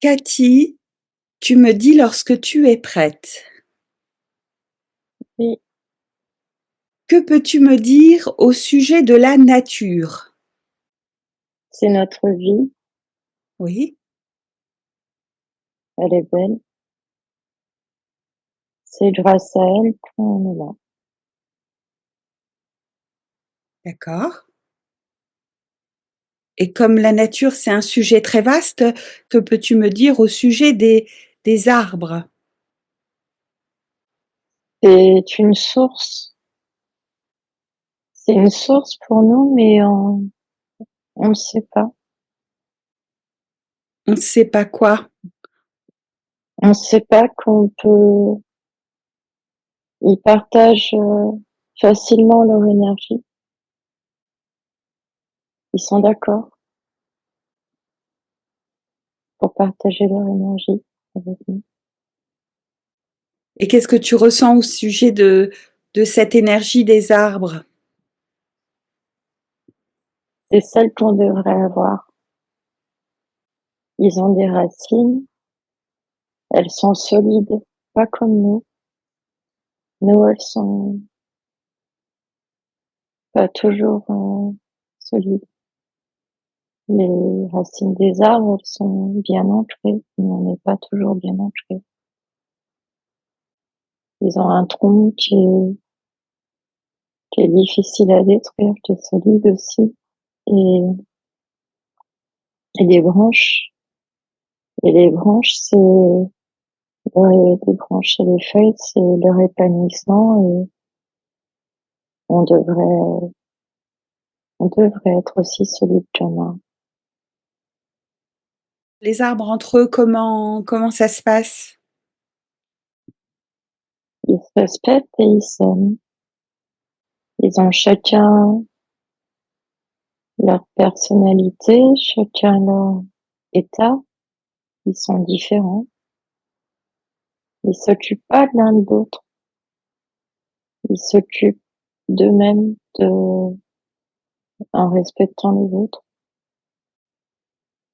Cathy, tu me dis lorsque tu es prête. Oui, Que peux-tu me dire au sujet de la nature? c'est notre vie, Oui, elle est belle. C'est grâce à elle qu'on est là. d'accord. Et comme la nature, c'est un sujet très vaste, que peux-tu me dire au sujet des arbres? C'est c'est une source pour nous, mais on ne sait pas. On ne sait pas quoi. On ne sait pas qu'on peut, ils partagent facilement leur énergie. Ils sont d'accord pour partager leur énergie avec nous. Et qu'est-ce que tu ressens au sujet de cette énergie des arbres? C'est celle qu'on devrait avoir. Ils ont des racines, elles sont solides, pas comme nous. Nous, elles sont pas toujours solides. Les racines des arbres, elles sont bien ancrées, mais on n'est pas toujours bien ancré. Ils ont un tronc qui est difficile à détruire, qui est solide aussi, et, et des branches. Et les branches, des branches et les feuilles, c'est leur épanouissement, et on devrait, on devrait être aussi solide qu'un arbre. Les arbres entre eux, comment ça se passe? Ils se respectent et ils s'aiment. Ils ont chacun leur personnalité, chacun leur état. Ils sont différents. Ils s'occupent pas de l'un de l'autre. Ils s'occupent d'eux-mêmes en respectant les autres.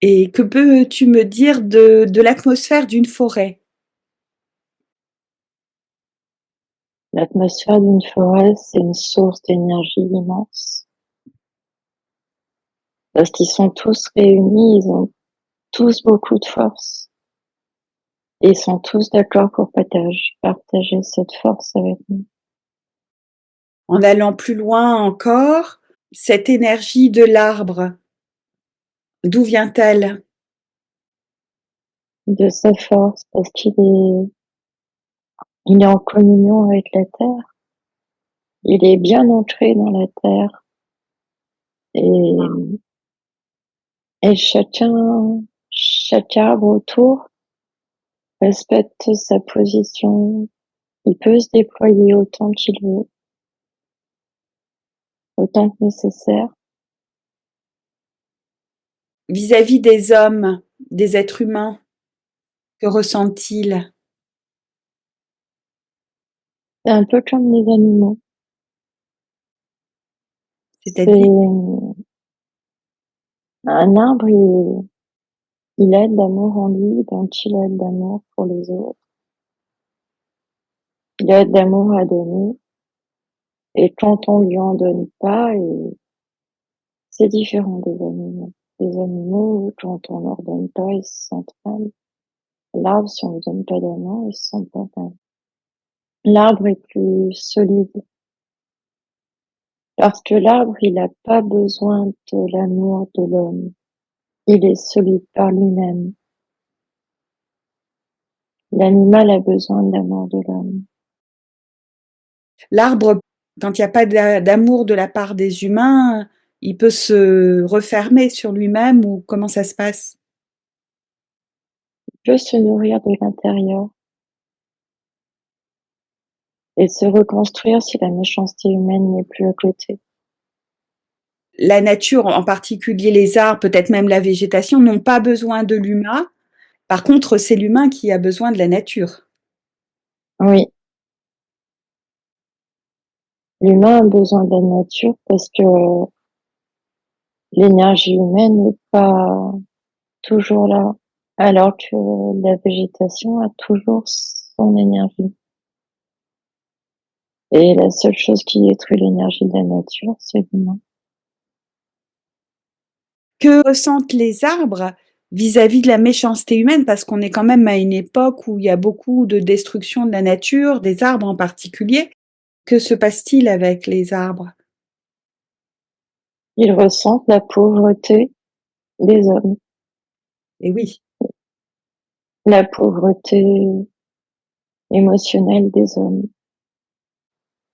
Et que peux-tu me dire de l'atmosphère d'une forêt? L'atmosphère d'une forêt, c'est une source d'énergie immense. Parce qu'ils sont tous réunis, ils ont tous beaucoup de force. Et ils sont tous d'accord pour partager cette force avec nous. En allant plus loin encore, cette énergie de l'arbre, d'où vient-elle? De sa force, parce il est en communion avec la terre. Il est bien ancré dans la terre. Et, et chaque arbre autour respecte sa position. Il peut se déployer autant qu'il veut, autant que nécessaire. Vis-à-vis des hommes, des êtres humains, que ressentent-ils? C'est un peu comme les animaux. C'est-à-dire, C'est un arbre, il a de l'amour en lui, donc il a de l'amour pour les autres. Il a de l'amour à donner. Et quand on lui en donne pas, c'est différent des animaux. Les animaux, quand on leur donne pas, ils se sentent mal. L'arbre, si on lui donne pas d'amour, il se sent pas mal. L'arbre est plus solide parce que l'arbre, il a pas besoin de l'amour de l'homme. Il est solide par lui-même. L'animal a besoin de l'amour de l'homme. l'arbre, quand il n'y a pas d'amour de la part des humains, il peut se refermer sur lui-même ou comment ça se passe? Il peut se nourrir de l'intérieur et se reconstruire si la méchanceté humaine n'est plus à côté. La nature, en particulier les arbres, peut-être même la végétation, n'ont pas besoin de l'humain. Par contre, c'est l'humain qui a besoin de la nature. Oui, l'humain a besoin de la nature parce que l'énergie humaine n'est pas toujours là. Alors que la végétation a toujours son énergie. Et la seule chose qui détruit l'énergie de la nature, c'est l'humain. Que ressentent les arbres vis-à-vis de la méchanceté humaine? Parce qu'on est quand même à une époque où il y a beaucoup de destruction de la nature, des arbres en particulier. Que se passe-t-il avec les arbres? Ils ressentent la pauvreté des hommes, Eh oui, la pauvreté émotionnelle des hommes.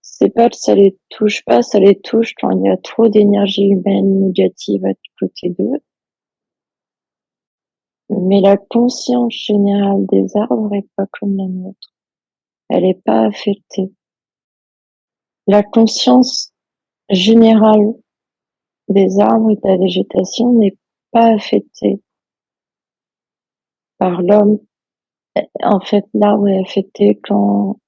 C'est pas que ça les touche pas, ça les touche quand il y a trop d'énergie humaine négative à côté d'eux. Mais la conscience générale des arbres est pas comme la nôtre. Elle est pas affectée. La conscience générale des arbres et de la végétation n'est pas affectée par l'homme. En fait, l'arbre est affecté quand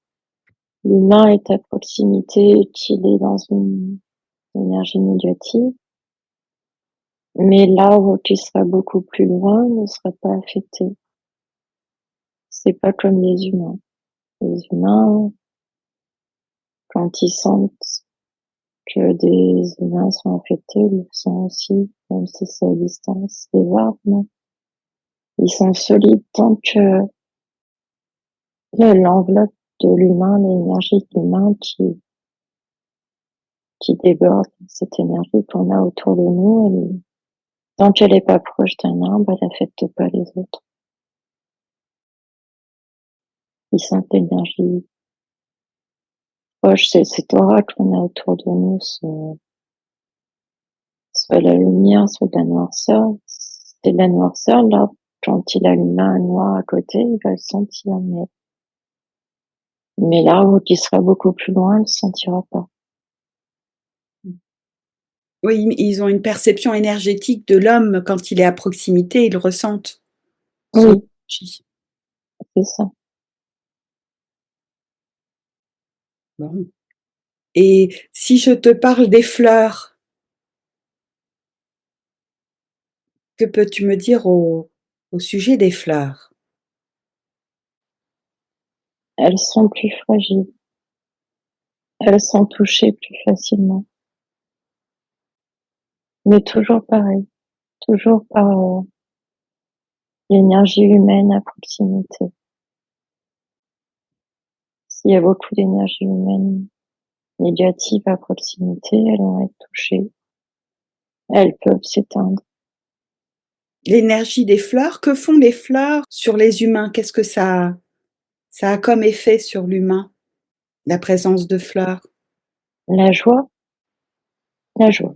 l'humain est à proximité et qu'il est dans une énergie négative. Mais l'arbre qui sera beaucoup plus loin ne sera pas affecté. C'est pas comme les humains. Les humains, quand ils sentent que des humains sont affectés, ils le sont aussi, même si c'est à distance. Les arbres, non. Ils sont solides tant que l'enveloppe de l'humain, l'énergie de l'humain qui déborde, cette énergie qu'on a autour de nous, tant qu'elle n'est pas proche d'un arbre, elle n'affecte pas les autres. Ils sentent l'énergie proche, c'est cette aura qu'on a autour de nous, soit la lumière, soit de la noirceur. C'est de la noirceur, là, quand il allume un noir à côté, il va le sentir, mais l'arbre qui sera beaucoup plus loin, il le sentira pas. oui, ils ont une perception énergétique de l'homme quand il est à proximité, ils le ressentent, son Oui, énergie. c'est ça. Bon. Et si je te parle des fleurs, que peux-tu me dire au sujet des fleurs? Elles sont plus fragiles. Elles sont touchées plus facilement. Mais toujours pareil. Toujours par l'énergie humaine à proximité. S'il y a beaucoup d'énergie humaine négative à proximité, elles vont être touchées. Elles peuvent s'éteindre. L'énergie des fleurs, que font les fleurs sur les humains? Qu'est-ce que ça a comme effet sur l'humain, la présence de fleurs? La joie, la joie.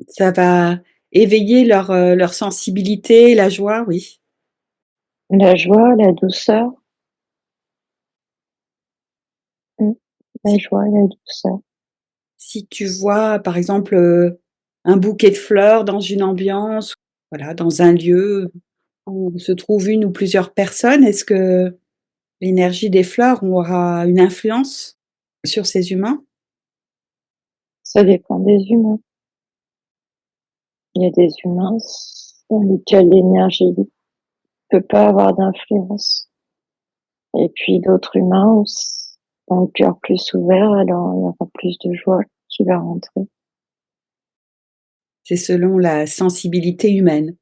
Ça va éveiller leur sensibilité, la joie, oui. La joie, la douceur. Mm. La Si joie, la douceur. si tu vois, par exemple, un bouquet de fleurs dans une ambiance, voilà, dans un lieu où se trouvent une ou plusieurs personnes, est-ce que l'énergie des fleurs aura une influence sur ces humains? Ça dépend des humains. Il y a des humains sur lesquels l'énergie ne peut pas avoir d'influence. Et puis d'autres humains ont le cœur plus ouvert, alors il y aura plus de joie qui va rentrer. C'est selon la sensibilité humaine.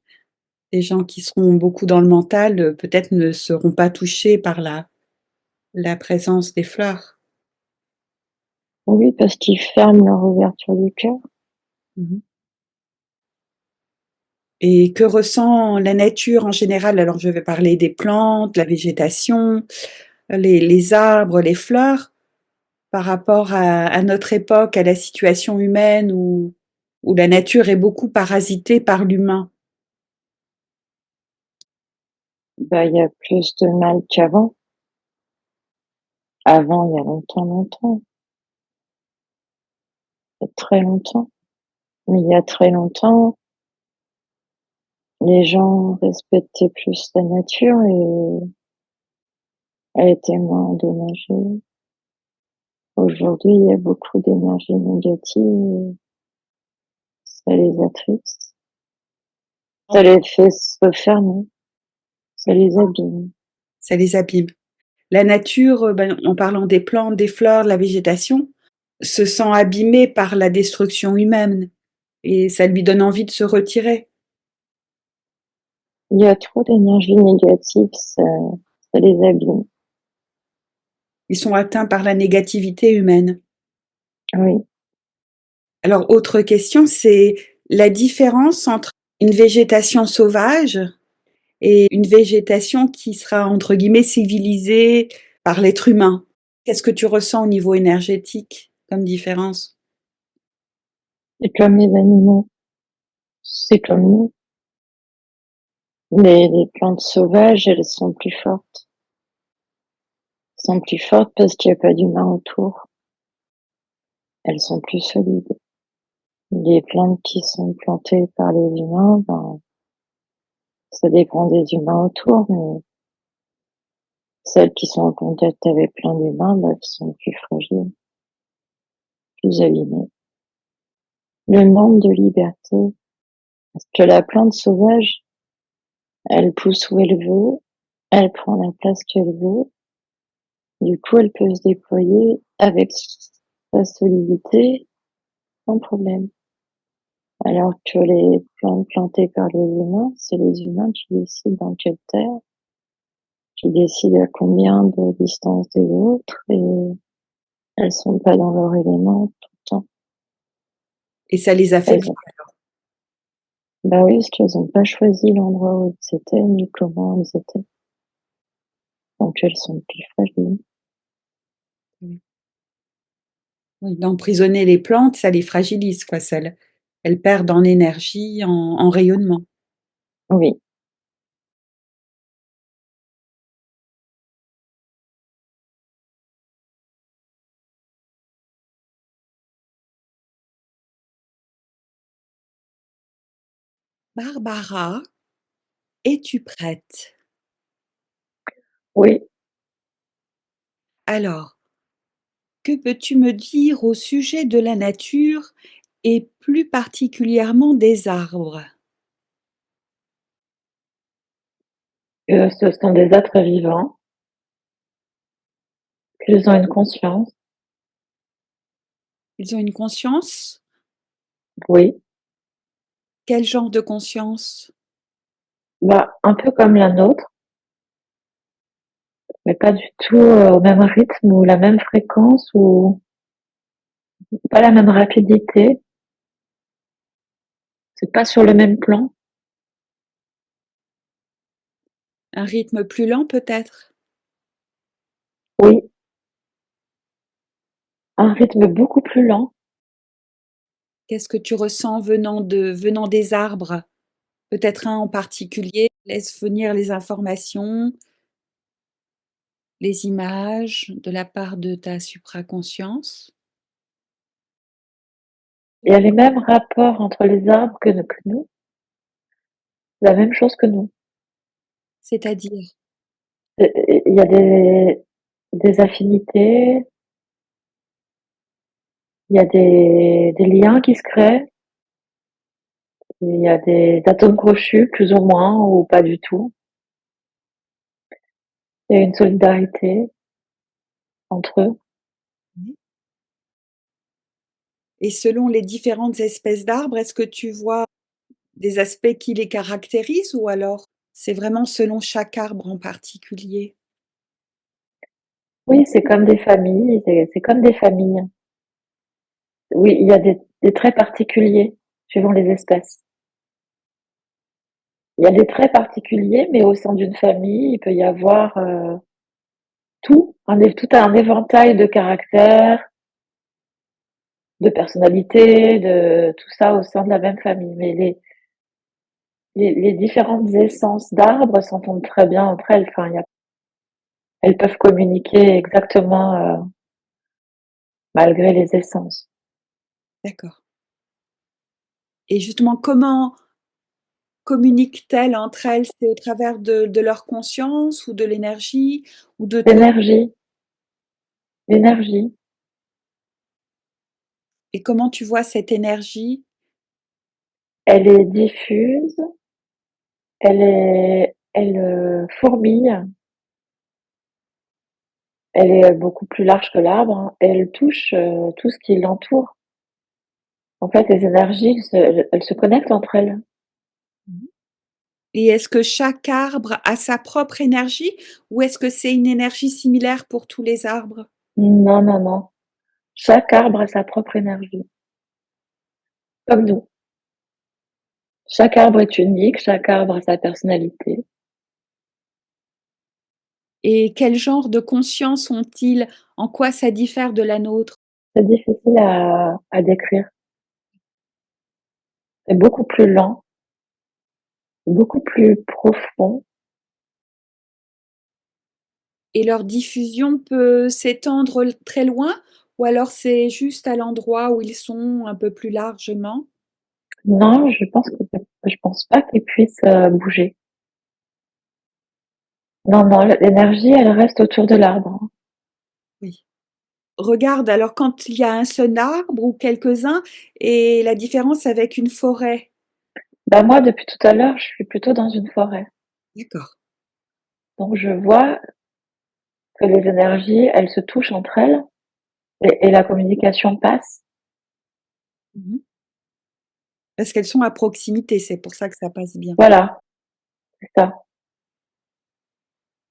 Les gens qui seront beaucoup dans le mental, peut-être ne seront pas touchés par la présence des fleurs. Oui, parce qu'ils ferment leur ouverture du cœur. Mmh. Et que ressent la nature en général? Alors je vais parler des plantes, la végétation, les arbres, les fleurs, par rapport à notre époque, à la situation humaine où la nature est beaucoup parasitée par l'humain. Bah, il y a plus de mal qu'avant. Avant, il y a longtemps, longtemps, il y a très longtemps. Mais il y a très longtemps, les gens respectaient plus la nature et elle était moins endommagée. Aujourd'hui, il y a beaucoup d'énergie négative et ça les attriste. Ça les fait se fermer, ça les abîme. Ça les abîme. La nature, en parlant des plantes, des fleurs, de la végétation, se sent abîmée par la destruction humaine et ça lui donne envie de se retirer. Il y a trop d'énergie négative, ça les abîme. Ils sont atteints par la négativité humaine. Oui. Alors, autre question, c'est la différence entre une végétation sauvage et une végétation qui sera, entre guillemets, civilisée par l'être humain. Qu'est-ce que tu ressens au niveau énergétique comme différence? C'est comme les animaux, c'est comme nous. Les plantes sauvages, elles sont plus fortes. Elles sont plus fortes parce qu'il n'y a pas d'humain autour. Elles sont plus solides. Les plantes qui sont plantées par les humains, ben, ça dépend des humains autour, mais celles qui sont en contact avec plein d'humains, ben, elles sont plus fragiles, plus abîmées. Le manque de liberté, parce que la plante sauvage, elle pousse où elle veut, elle prend la place qu'elle veut, du coup, elle peut se déployer avec sa solidité sans problème. Alors que les plantes plantées par les humains, c'est les humains qui décident dans quelle terre, qui décident à combien de distance des autres, et elles sont pas dans leur élément tout le temps. Et ça les affecte. Elles ont, bah oui, parce qu'elles n'ont pas choisi l'endroit où elles étaient, ni comment elles étaient. Donc elles sont plus fragiles. Oui, d'emprisonner les plantes, ça les fragilise, quoi. Elles perdent en énergie, en rayonnement. Oui. Barbara, es-tu prête? Oui. Alors, que peux-tu me dire au sujet de la nature et plus particulièrement des arbres? Ce sont des êtres vivants. Ils ont une conscience. Ils ont une conscience? Oui. Quel genre de conscience? Bah, un peu comme la nôtre, mais pas du tout au même rythme ou la même fréquence ou pas la même rapidité. C'est pas sur le même plan. Un rythme plus lent peut-être? Oui, un rythme beaucoup plus lent. Qu'est-ce que tu ressens venant des arbres? Peut-être un en particulier? Laisse venir les informations, les images de la part de ta supraconscience. Il y a les mêmes rapports entre les arbres que nous, la même chose que nous. C'est-à-dire, Il y a des affinités, il y a des liens qui se créent, il y a des atomes crochus plus ou moins ou pas du tout. Il y a une solidarité entre eux. et selon les différentes espèces d'arbres, est-ce que tu vois des aspects qui les caractérisent ou alors c'est vraiment selon chaque arbre en particulier? Oui, c'est comme des familles, c'est comme des familles. Oui, il y a des traits particuliers suivant les espèces. Il y a des traits particuliers, mais au sein d'une famille, il peut y avoir tout un éventail de caractères, de personnalités, de tout ça au sein de la même famille. Mais les différentes essences d'arbres s'entendent très bien entre elles. Enfin, elles peuvent communiquer exactement malgré les essences. D'accord. Et justement, comment communiquent-elles entre elles? C'est au travers de leur conscience ou de l'énergie ou de toi? L'énergie, l'énergie, Et comment tu vois cette énergie? elle est diffuse, Elle fourmille, elle est beaucoup plus large que l'arbre, hein, et elle touche tout ce qui l'entoure. En fait, les énergies, elles se connectent entre elles. Mmh. Et est-ce que chaque arbre a sa propre énergie ou est-ce que c'est une énergie similaire pour tous les arbres? Non, non, non. Chaque arbre a sa propre énergie, comme nous. Chaque arbre est unique, chaque arbre a sa personnalité. Et quel genre de conscience ont-ils? En quoi ça diffère de la nôtre? C'est difficile à décrire. C'est beaucoup plus lent, beaucoup plus profond. Et leur diffusion peut s'étendre très loin ou alors c'est juste à l'endroit où ils sont un peu plus largement? Non, je pense pas qu'ils puissent bouger. Non, non, l'énergie, elle reste autour de l'arbre. Oui. Regarde, alors quand il y a un seul arbre ou quelques-uns et la différence avec une forêt? Bah moi, depuis tout à l'heure, je suis plutôt dans une forêt. D'accord. Donc je vois que les énergies, elles se touchent entre elles et la communication passe. Mmh. Parce qu'elles sont à proximité, c'est pour ça que ça passe bien. Voilà, c'est ça.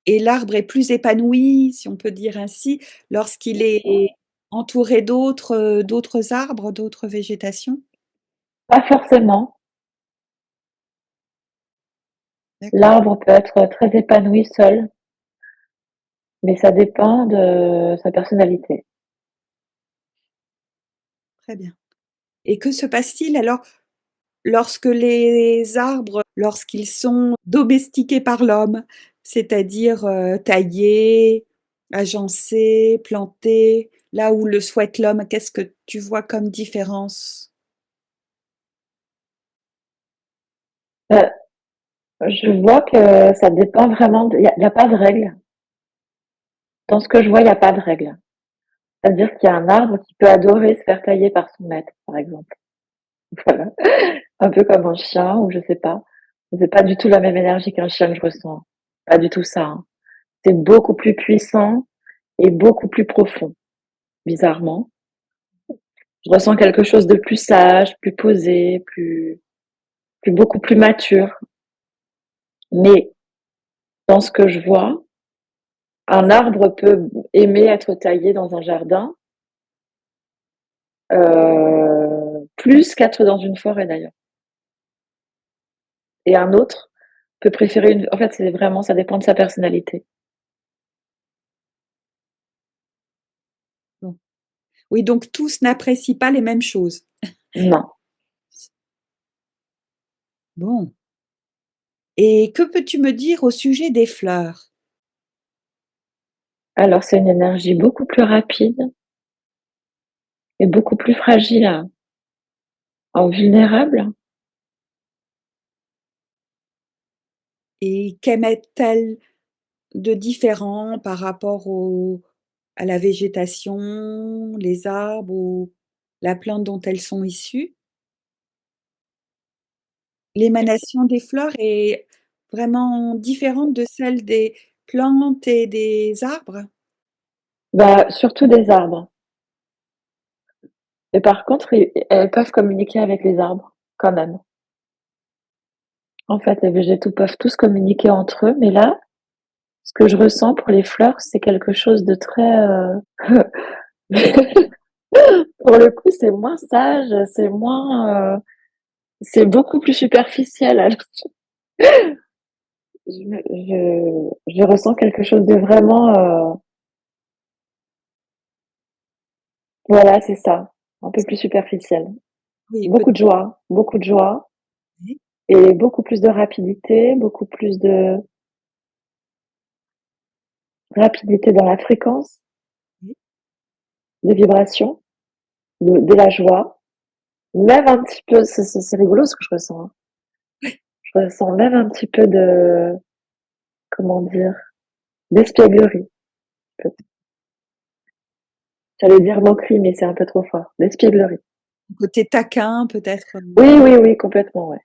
Et l'arbre est plus épanoui, si on peut dire ainsi, lorsqu'il est entouré d'autres arbres, d'autres végétations? Pas forcément. D'accord, L'arbre peut être très épanoui seul, mais ça dépend de sa personnalité. très bien. Et que se passe-t-il alors lorsque les arbres, lorsqu'ils sont domestiqués par l'homme, c'est-à-dire, taillés, agencés, plantés, là où le souhaite l'homme, qu'est-ce que tu vois comme différence? Heu, je vois que ça dépend vraiment de il y a pas de règle. Dans ce que je vois, il y a pas de règle. C'est-à-dire qu'il y a un arbre qui peut adorer se faire tailler par son maître, par exemple. Voilà. Un peu comme un chien ou je sais pas. C'est pas du tout la même énergie qu'un chien que je ressens. Pas du tout ça, hein. C'est beaucoup plus puissant et beaucoup plus profond, bizarrement. Je ressens quelque chose de plus sage, plus posé, beaucoup plus mature. Mais dans ce que je vois, un arbre peut aimer être taillé dans un jardin, plus qu'être dans une forêt d'ailleurs. Et un autre peut préférer une. En fait, c'est vraiment, ça dépend de sa personnalité. Bon. Oui, donc tous n'apprécient pas les mêmes choses. Non. Bon. Et que peux-tu me dire au sujet des fleurs? Alors, c'est une énergie beaucoup plus rapide et beaucoup plus fragile, vulnérable. Et qu'émettent-elles de différent par rapport à la végétation, les arbres ou la plante dont elles sont issues? L'émanation des fleurs est vraiment différente de celle des plantes et des arbres? Bah, surtout des arbres. Et par contre, elles peuvent communiquer avec les arbres, quand même. En fait, les végétaux peuvent tous communiquer entre eux, mais là, ce que je ressens pour les fleurs, c'est quelque chose de très, pour le coup, c'est moins sage, c'est beaucoup plus superficiel. Alors, je ressens quelque chose de vraiment, voilà, c'est ça, un peu plus superficiel. Oui, peut-être. Beaucoup de joie et beaucoup plus de rapidité, beaucoup plus de rapidité dans la fréquence de vibration, de la joie, même un petit peu, c'est rigolo ce que je ressens, hein. Je ressens même un petit peu de, comment dire, d'espièglerie. J'allais dire moquerie, mais c'est un peu trop fort. D'espièglerie. Côté taquin peut-être, Oui, oui, oui, complètement, ouais.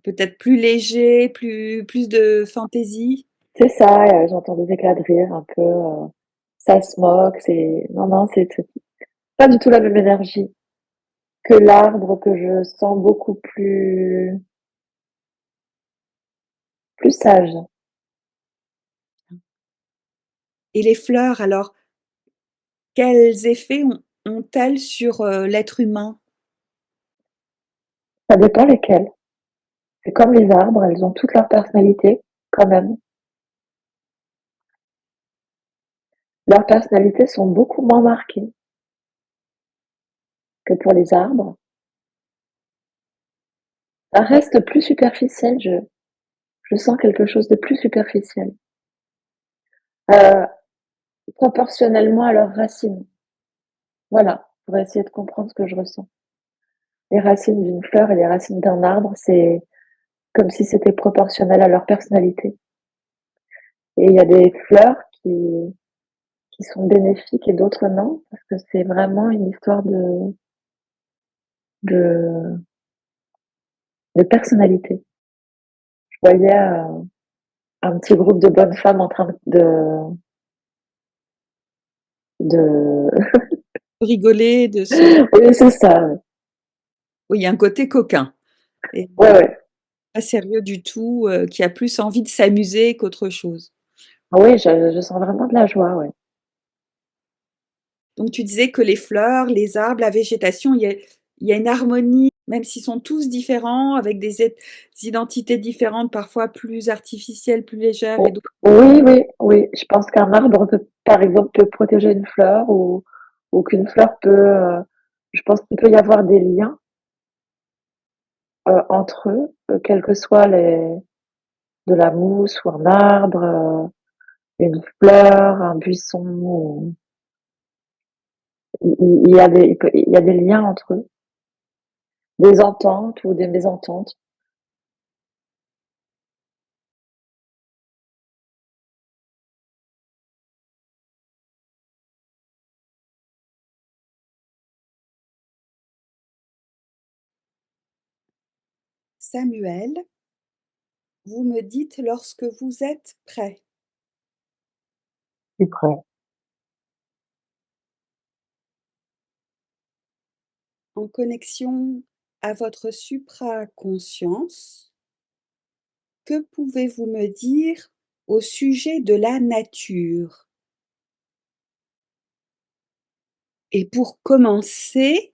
peut-être plus léger, plus de fantaisie? C'est ça, j'entends des éclats de rire un peu, ça se moque, non, c'est pas du tout la même énergie que l'arbre que je sens beaucoup plus sage. Et les fleurs alors, quels effets ont-elles sur, l'être humain? Ça dépend lesquels. C'est comme les arbres, elles ont toute leur personnalité quand même. Leurs personnalités sont beaucoup moins marquées que pour les arbres. Ça reste plus superficiel, je sens quelque chose de plus superficiel, heu, proportionnellement à leurs racines. Voilà, pour essayer de comprendre ce que je ressens. Les racines d'une fleur et les racines d'un arbre, c'est comme si c'était proportionnel à leur personnalité. Et il y a des fleurs qui sont bénéfiques et d'autres non, parce que c'est vraiment une histoire de, de personnalité. Je voyais un petit groupe de bonnes femmes en train de... Rigoler de se Oui, c'est ça. oui, il y a un côté coquin et Ouais, ouais. pas sérieux du tout, qui a plus envie de s'amuser qu'autre chose. Oui, je sens vraiment de la joie, ouais. Donc tu disais que les fleurs, les arbres, la végétation, il y a une harmonie, même s'ils sont tous différents, avec des identités différentes, parfois plus artificielles, plus légères et O- d'autres Oui, oui, oui. Je pense qu'un arbre peut, par exemple, peut protéger une fleur ou qu'une fleur peut. Je pense qu'il peut y avoir des liens entre eux, quel que soit de la mousse ou un arbre, une fleur, un buisson. Il y a des liens entre eux, des ententes ou des mésententes. Samuel, vous me dites lorsque vous êtes prêt, Plus près. en connexion à votre supraconscience, que pouvez-vous me dire au sujet de la nature? Et pour commencer,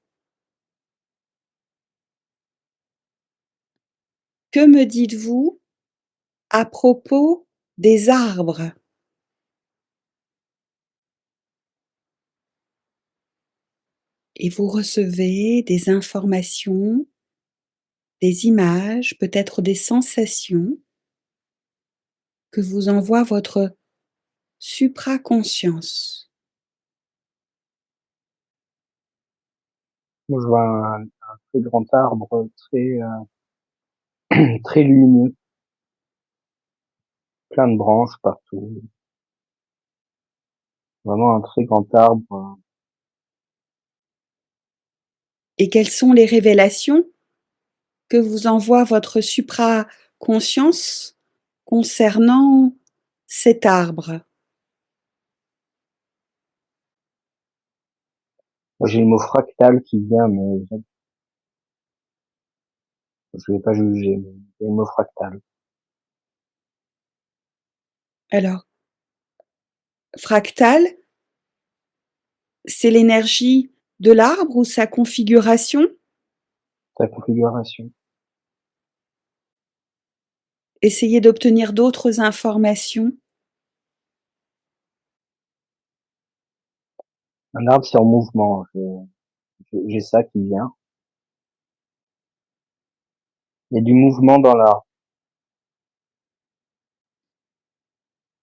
que me dites-vous à propos des arbres? Et vous recevez des informations, des images, peut-être des sensations que vous envoie votre supraconscience. Moi, je vois un très grand arbre, très, très lumineux, plein de branches partout. Vraiment un très grand arbre. Et quelles sont les révélations que vous envoie votre supraconscience concernant cet arbre? Moi, j'ai le mot fractal qui vient, mais je vais pas juger, mais j'ai le mot fractal. Alors, fractal, c'est l'énergie de l'arbre ou sa configuration? Sa configuration. Essayez d'obtenir d'autres informations. Un arbre, c'est en mouvement. J'ai ça qui vient. Il y a du mouvement dans l'arbre.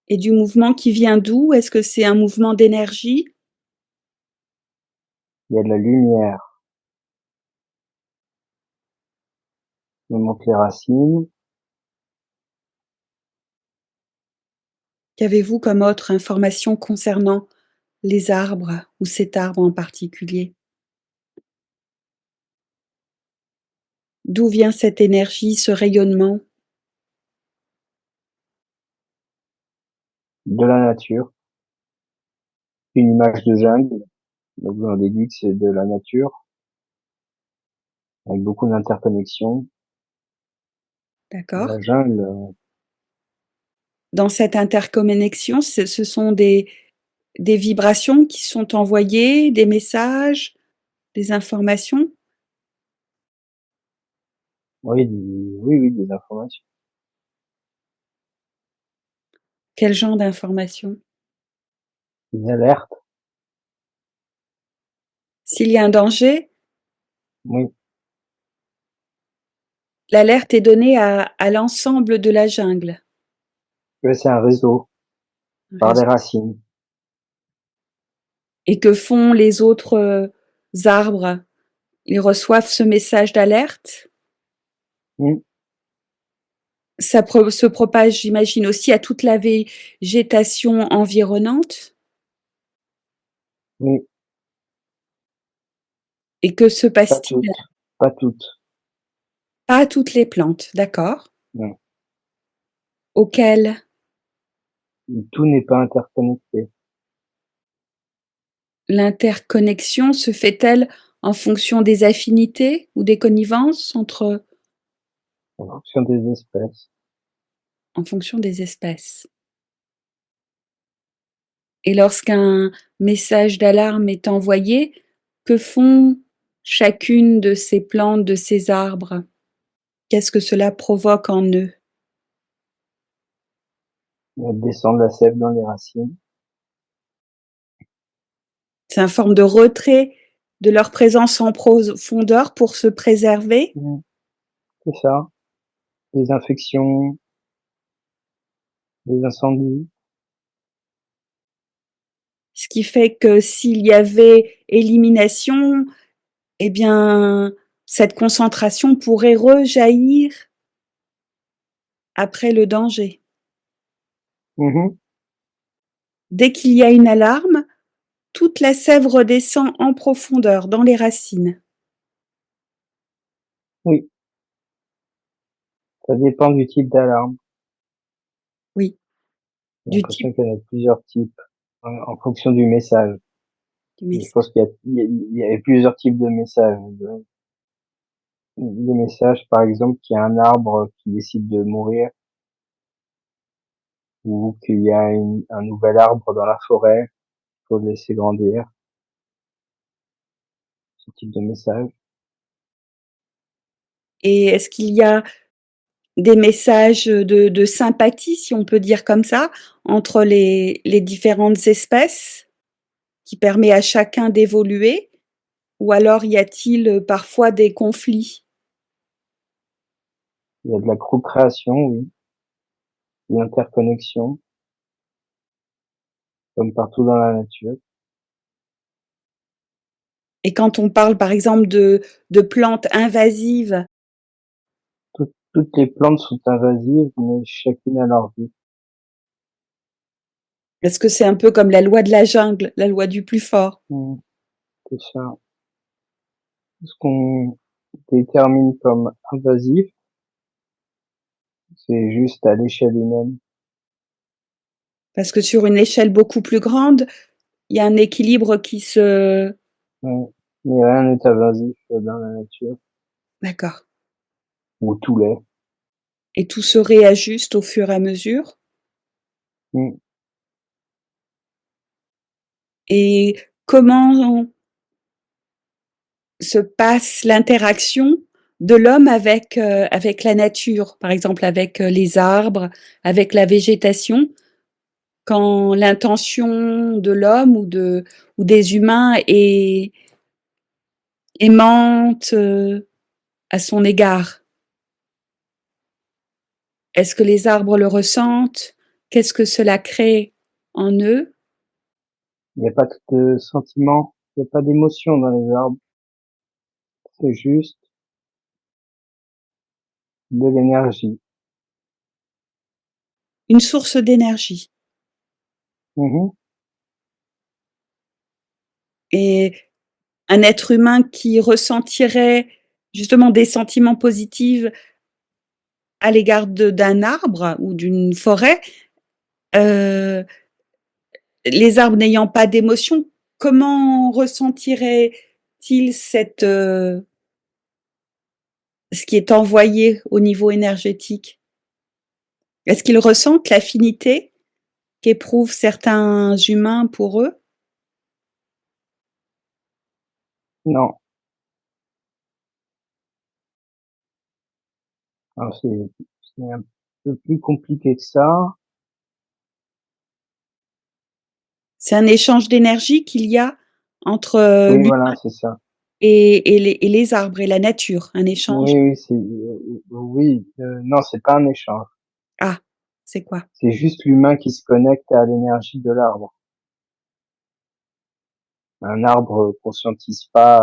Et du mouvement qui vient d'où? Est-ce que c'est un mouvement d'énergie? Il y a de la lumière. Je monte les racines. Qu'avez-vous comme autre information concernant les arbres ou cet arbre en particulier? D'où vient cette énergie, ce rayonnement? De la nature, une image de jungle, donc on déduit que c'est de la nature, avec beaucoup d'interconnexions. D'accord. La jungle, Dans cette interconnexion, ce sont des vibrations qui sont envoyées, des messages, des informations? oui, oui, des informations. Quel genre d'informations? Des alertes, S'il y a un danger, oui. l'alerte est donnée à l'ensemble de la jungle. Ouais, c'est un réseau, par des racines. Et que font les autres arbres? Ils reçoivent ce message d'alerte? Mm, Ça se propage, j'imagine, aussi à toute la végétation environnante? oui, Et que se pas passe-t-il? toutes, pas toutes. Pas à toutes les plantes, d'accord. Non. Auxquelles? Tout n'est pas interconnecté. L'interconnexion se fait-elle en fonction des affinités ou des connivences entre En fonction des espèces. en fonction des espèces? Et lorsqu'un message d'alarme est envoyé, que font chacune de ces plantes, de ces arbres? Qu'est-ce que cela provoque en eux? Elles descendent la sève dans les racines. C'est une forme de retrait de leur présence en profondeur pour se préserver? Mm, c'est ça. Des infections, des incendies. Ce qui fait que s'il y avait élimination, eh bien, cette concentration pourrait rejaillir après le danger. Mhm, Dès qu'il y a une alarme, toute la sève redescend en profondeur dans les racines. oui, ça dépend du type d'alarme. Oui, J'ai du type l'impression qu'il y en a plusieurs types, en fonction du message. du Je message. pense qu'il y avait plusieurs types de messages. Les messages, par exemple, qu'il y a un arbre qui décide de mourir, ou qu'il y a un nouvel arbre dans la forêt, il faut le laisser grandir, ce type de message. Et est-ce qu'il y a des messages de sympathie, si on peut dire comme ça, entre les différentes espèces, qui permet à chacun d'évoluer? Ou alors y a-t-il parfois des conflits? Il y a de la co-création, oui, de l'interconnexion, comme partout dans la nature. Et quand on parle par exemple de plantes invasives, Toutes les plantes sont invasives, mais chacune a leur vie. est-ce que c'est un peu comme la loi de la jungle, la loi du plus fort? Mm, c'est ça. Ce qu'on détermine comme invasif, c'est juste à l'échelle humaine. Parce que sur une échelle beaucoup plus grande, il y a un équilibre qui se... Ouais. Mais rien n'est invasif dans la nature, D'accord. ou tout l'est. Et tout se réajuste au fur et à mesure. Mm. Et comment se passe l'interaction de l'homme avec la nature, par exemple avec les arbres, avec la végétation, quand l'intention de l'homme ou des humains est aimante à son égard? Est-ce que les arbres le ressentent? Qu'est-ce que cela crée en eux? Il n'y a pas de sentiment, il n'y a pas d'émotion dans les arbres. C'est juste de l'énergie. Une source d'énergie. Mhm. Et un être humain qui ressentirait justement des sentiments positifs à l'égard d'un arbre ou d'une forêt, euh, les arbres n'ayant pas d'émotion, comment ressentirait-il ce qui est envoyé au niveau énergétique? Est-ce qu'ils ressentent l'affinité qu'éprouvent certains humains pour eux? Non. Alors c'est un peu plus compliqué que ça. C'est un échange d'énergie qu'il y a entre Oui, lui voilà, c'est ça. et les arbres et la nature, un échange. Oui, oui, oui, non, c'est pas un échange. Ah, c'est quoi? C'est juste l'humain qui se connecte à l'énergie de l'arbre. Un arbre conscientise pas,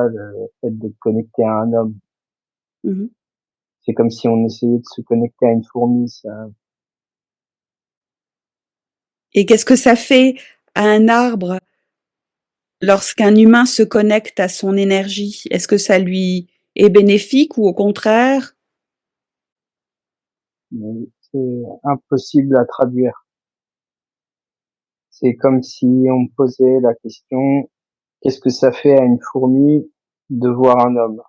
le fait d'être connecté à un homme. Mhm. C'est comme si on essayait de se connecter à une fourmi, ça. Et qu'est-ce que ça fait à un arbre lorsqu'un humain se connecte à son énergie? Est-ce que ça lui est bénéfique ou au contraire? Mais c'est impossible à traduire. C'est comme si on me posait la question, qu'est-ce que ça fait à une fourmi de voir un homme?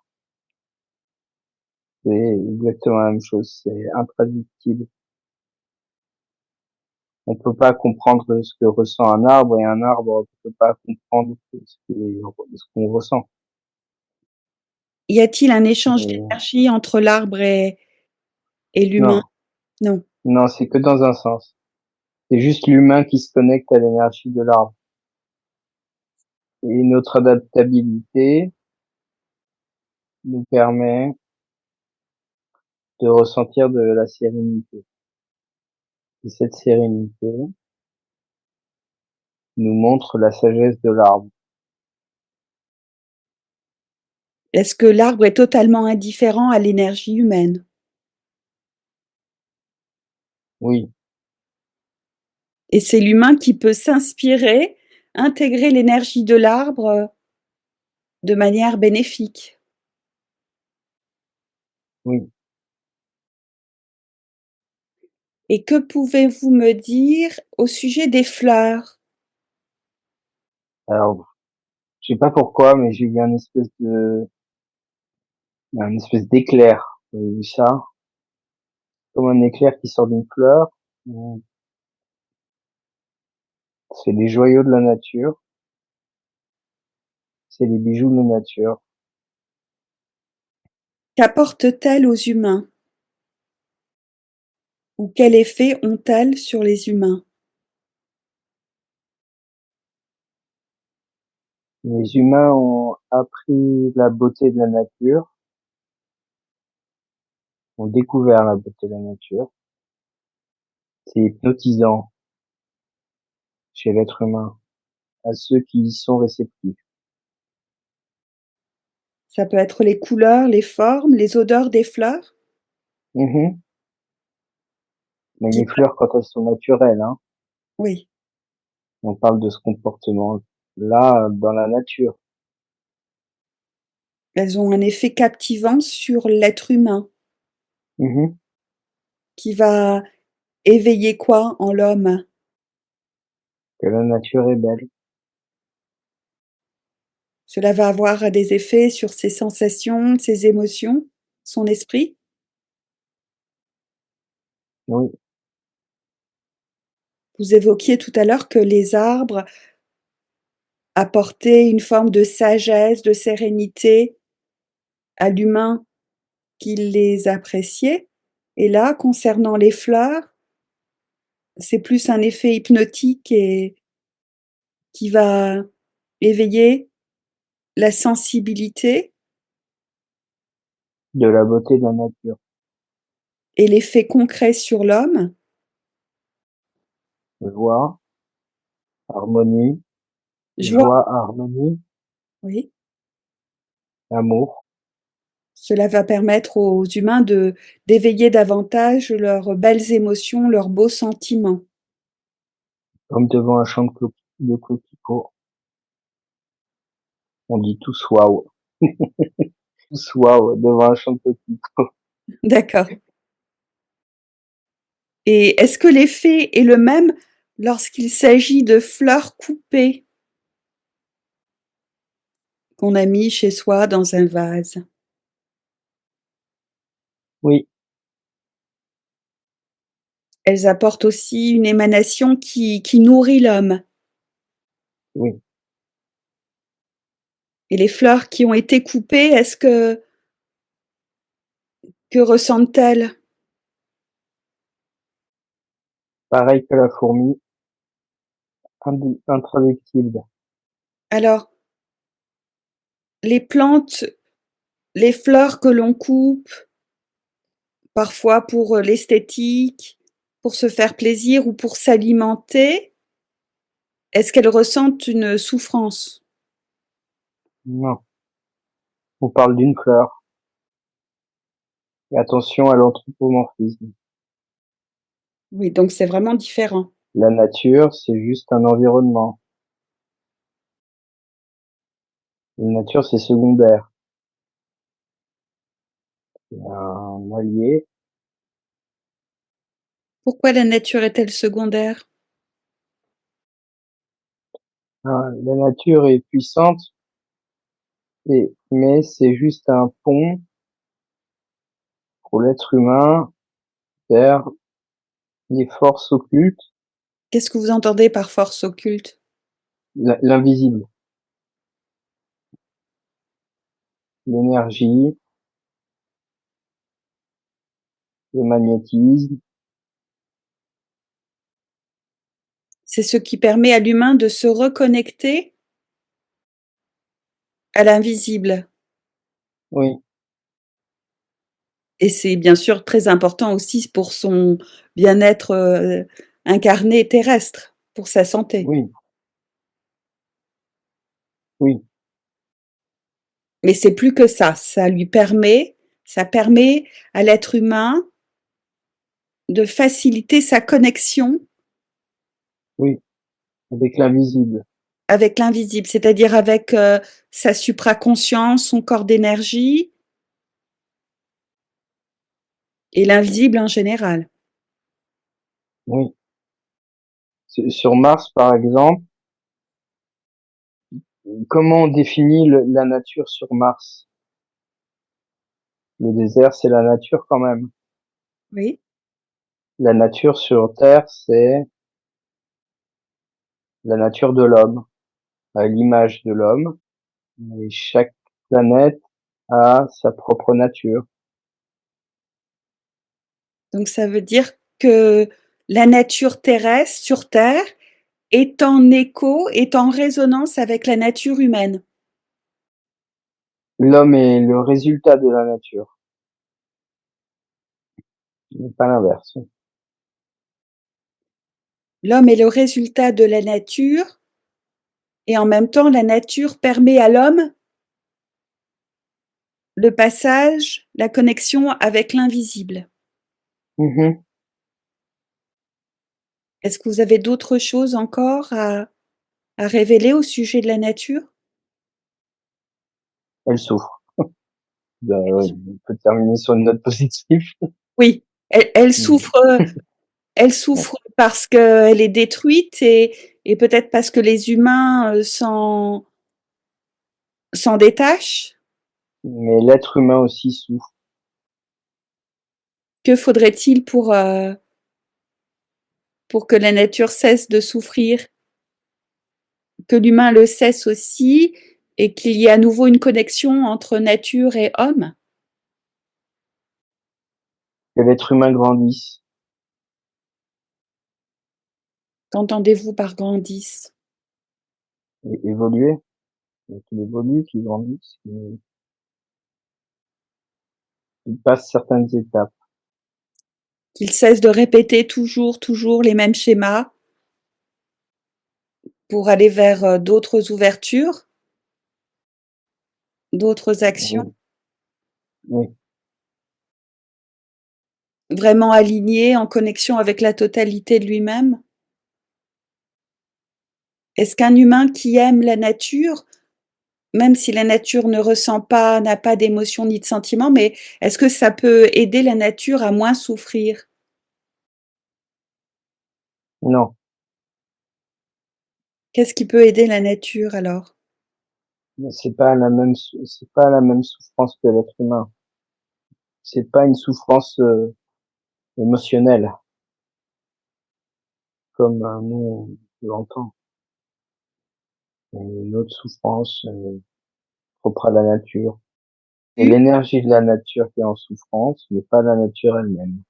C'est exactement la même chose, c'est intraductible. On peut pas comprendre ce que ressent un arbre et un arbre peut pas comprendre ce qu'on ressent. Y a-t-il un échange Et d'énergie entre l'arbre et l'humain? non, Non. non, c'est que dans un sens. C'est juste l'humain qui se connecte à l'énergie de l'arbre. Et notre adaptabilité nous permet de ressentir de la sérénité. Et cette sérénité nous montre la sagesse de l'arbre. Est-ce que l'arbre est totalement indifférent à l'énergie humaine? Oui, Et c'est l'humain qui peut s'inspirer, intégrer l'énergie de l'arbre de manière bénéfique. oui. Et que pouvez-vous me dire au sujet des fleurs? Alors, je sais pas pourquoi, mais j'ai eu un espèce d'éclair. Vous avez vu ça? Comme un éclair qui sort d'une fleur. C'est les joyaux de la nature. C'est les bijoux de la nature. Qu'apportent-elles aux humains? Ou quel effet ont-elles sur les humains? Les humains ont appris la beauté de la nature, ont découvert la beauté de la nature. C'est hypnotisant chez l'être humain, à ceux qui y sont réceptifs. Ça peut être les couleurs, les formes, les odeurs des fleurs Mhm. Mais qui les fleurs, quand elles sont naturelles, hein, oui, on parle de ce comportement-là dans la nature. elles ont un effet captivant sur l'être humain Mhm. qui va éveiller quoi en l'homme? Que la nature est belle. Cela va avoir des effets sur ses sensations, ses émotions, son esprit? Oui, Vous évoquiez tout à l'heure que les arbres apportaient une forme de sagesse, de sérénité à l'humain qui les appréciait. Et là, concernant les fleurs, c'est plus un effet hypnotique et qui va éveiller la sensibilité de la beauté de la nature. et l'effet concret sur l'homme. Joie, harmonie, Joie, joie, harmonie, oui. amour. Cela va permettre aux humains d'éveiller davantage leurs belles émotions, leurs beaux sentiments. Comme devant un champ de coquelicots. On dit tous waouh. Tous waouh devant un champ de coquelicots. D'accord. Et est-ce que l'effet est le même lorsqu'il s'agit de fleurs coupées qu'on a mis chez soi dans un vase? Oui, Elles apportent aussi une émanation qui nourrit l'homme. oui. Et les fleurs qui ont été coupées, que ressentent-elles? Pareil que la fourmi, intraductible. Alors, les plantes, les fleurs que l'on coupe, parfois pour l'esthétique, pour se faire plaisir ou pour s'alimenter, est-ce qu'elles ressentent une souffrance? Non, on parle d'une fleur. Et attention à l'anthropomorphisme. Oui, donc c'est vraiment différent. La nature, c'est juste un environnement. La nature, c'est secondaire. C'est un allié. Pourquoi la nature est-elle secondaire? La nature est puissante, mais c'est juste un pont pour l'être humain vers les forces occultes, Qu'est-ce que vous entendez par force occulte? l'invisible, l'énergie, le magnétisme. C'est ce qui permet à l'humain de se reconnecter à l'invisible. Oui, Et c'est bien sûr très important aussi pour son bien-être incarné terrestre, pour sa santé. oui, oui, Mais c'est plus que ça. Ça permet à l'être humain de faciliter sa connexion oui, avec l'invisible. avec l'invisible, c'est-à-dire avec sa supraconscience, son corps d'énergie et l'invisible en général. Oui. Sur Mars, par exemple, comment on définit la nature sur Mars? Le désert, c'est la nature quand même. Oui. La nature sur Terre, c'est la nature de l'homme, à l'image de l'homme. Et chaque planète a sa propre nature. Donc ça veut dire que la nature terrestre sur Terre est en écho, est en résonance avec la nature humaine. L'homme est le résultat de la nature, mais pas l'inverse. L'homme est le résultat de la nature et en même temps la nature permet à l'homme le passage, la connexion avec l'invisible. Mhm. Est-ce que vous avez d'autres choses encore à révéler au sujet de la nature? Elle souffre. On peut terminer sur une note positive. Oui, elle souffre parce qu'elle est détruite et peut-être parce que les humains s'en détachent. Mais l'être humain aussi souffre. Que faudrait-il pour que la nature cesse de souffrir, que l'humain le cesse aussi et qu'il y ait à nouveau une connexion entre nature et homme? Que l'être humain grandisse. Qu'entendez-vous par grandisse? Et évoluer. Qu'il évolue, qu'il grandisse, qu'il passe certaines étapes. Qu'il cesse de répéter toujours les mêmes schémas pour aller vers d'autres ouvertures, d'autres actions, Oui, oui. vraiment aligné, en connexion avec la totalité de lui-même? Est-ce qu'un humain qui aime la nature même si la nature ne ressent pas, n'a pas d'émotion ni de sentiment, mais est-ce que ça peut aider la nature à moins souffrir? Non, Qu'est-ce qui peut aider la nature alors? mais c'est pas la même souffrance que l'être humain. C'est pas une souffrance émotionnelle comme nous on l'entend. C'est une autre souffrance propre à la nature. C'est l'énergie de la nature qui est en souffrance, mais pas la nature elle-même.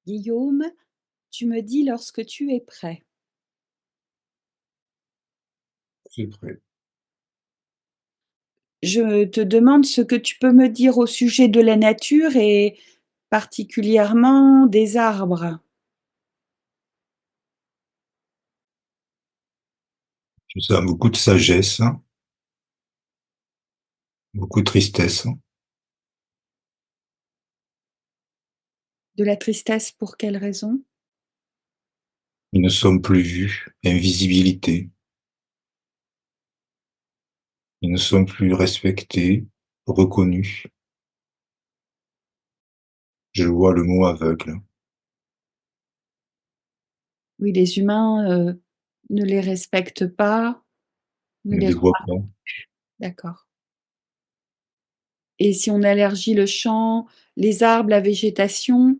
Guillaume, tu me dis lorsque tu es prêt. C'est prêt. Je te demande ce que tu peux me dire au sujet de la nature et particulièrement des arbres. Je sens beaucoup de sagesse, beaucoup de tristesse. De la tristesse pour quelle raison? Ils ne sont plus vus, invisibilité. Ils ne sont plus respectés, reconnus. Je vois le mot aveugle. Oui, les humains ne les respectent pas, ne Ne les les voit remarquent. pas. D'accord. Et si on élargit le champ, les arbres, la végétation,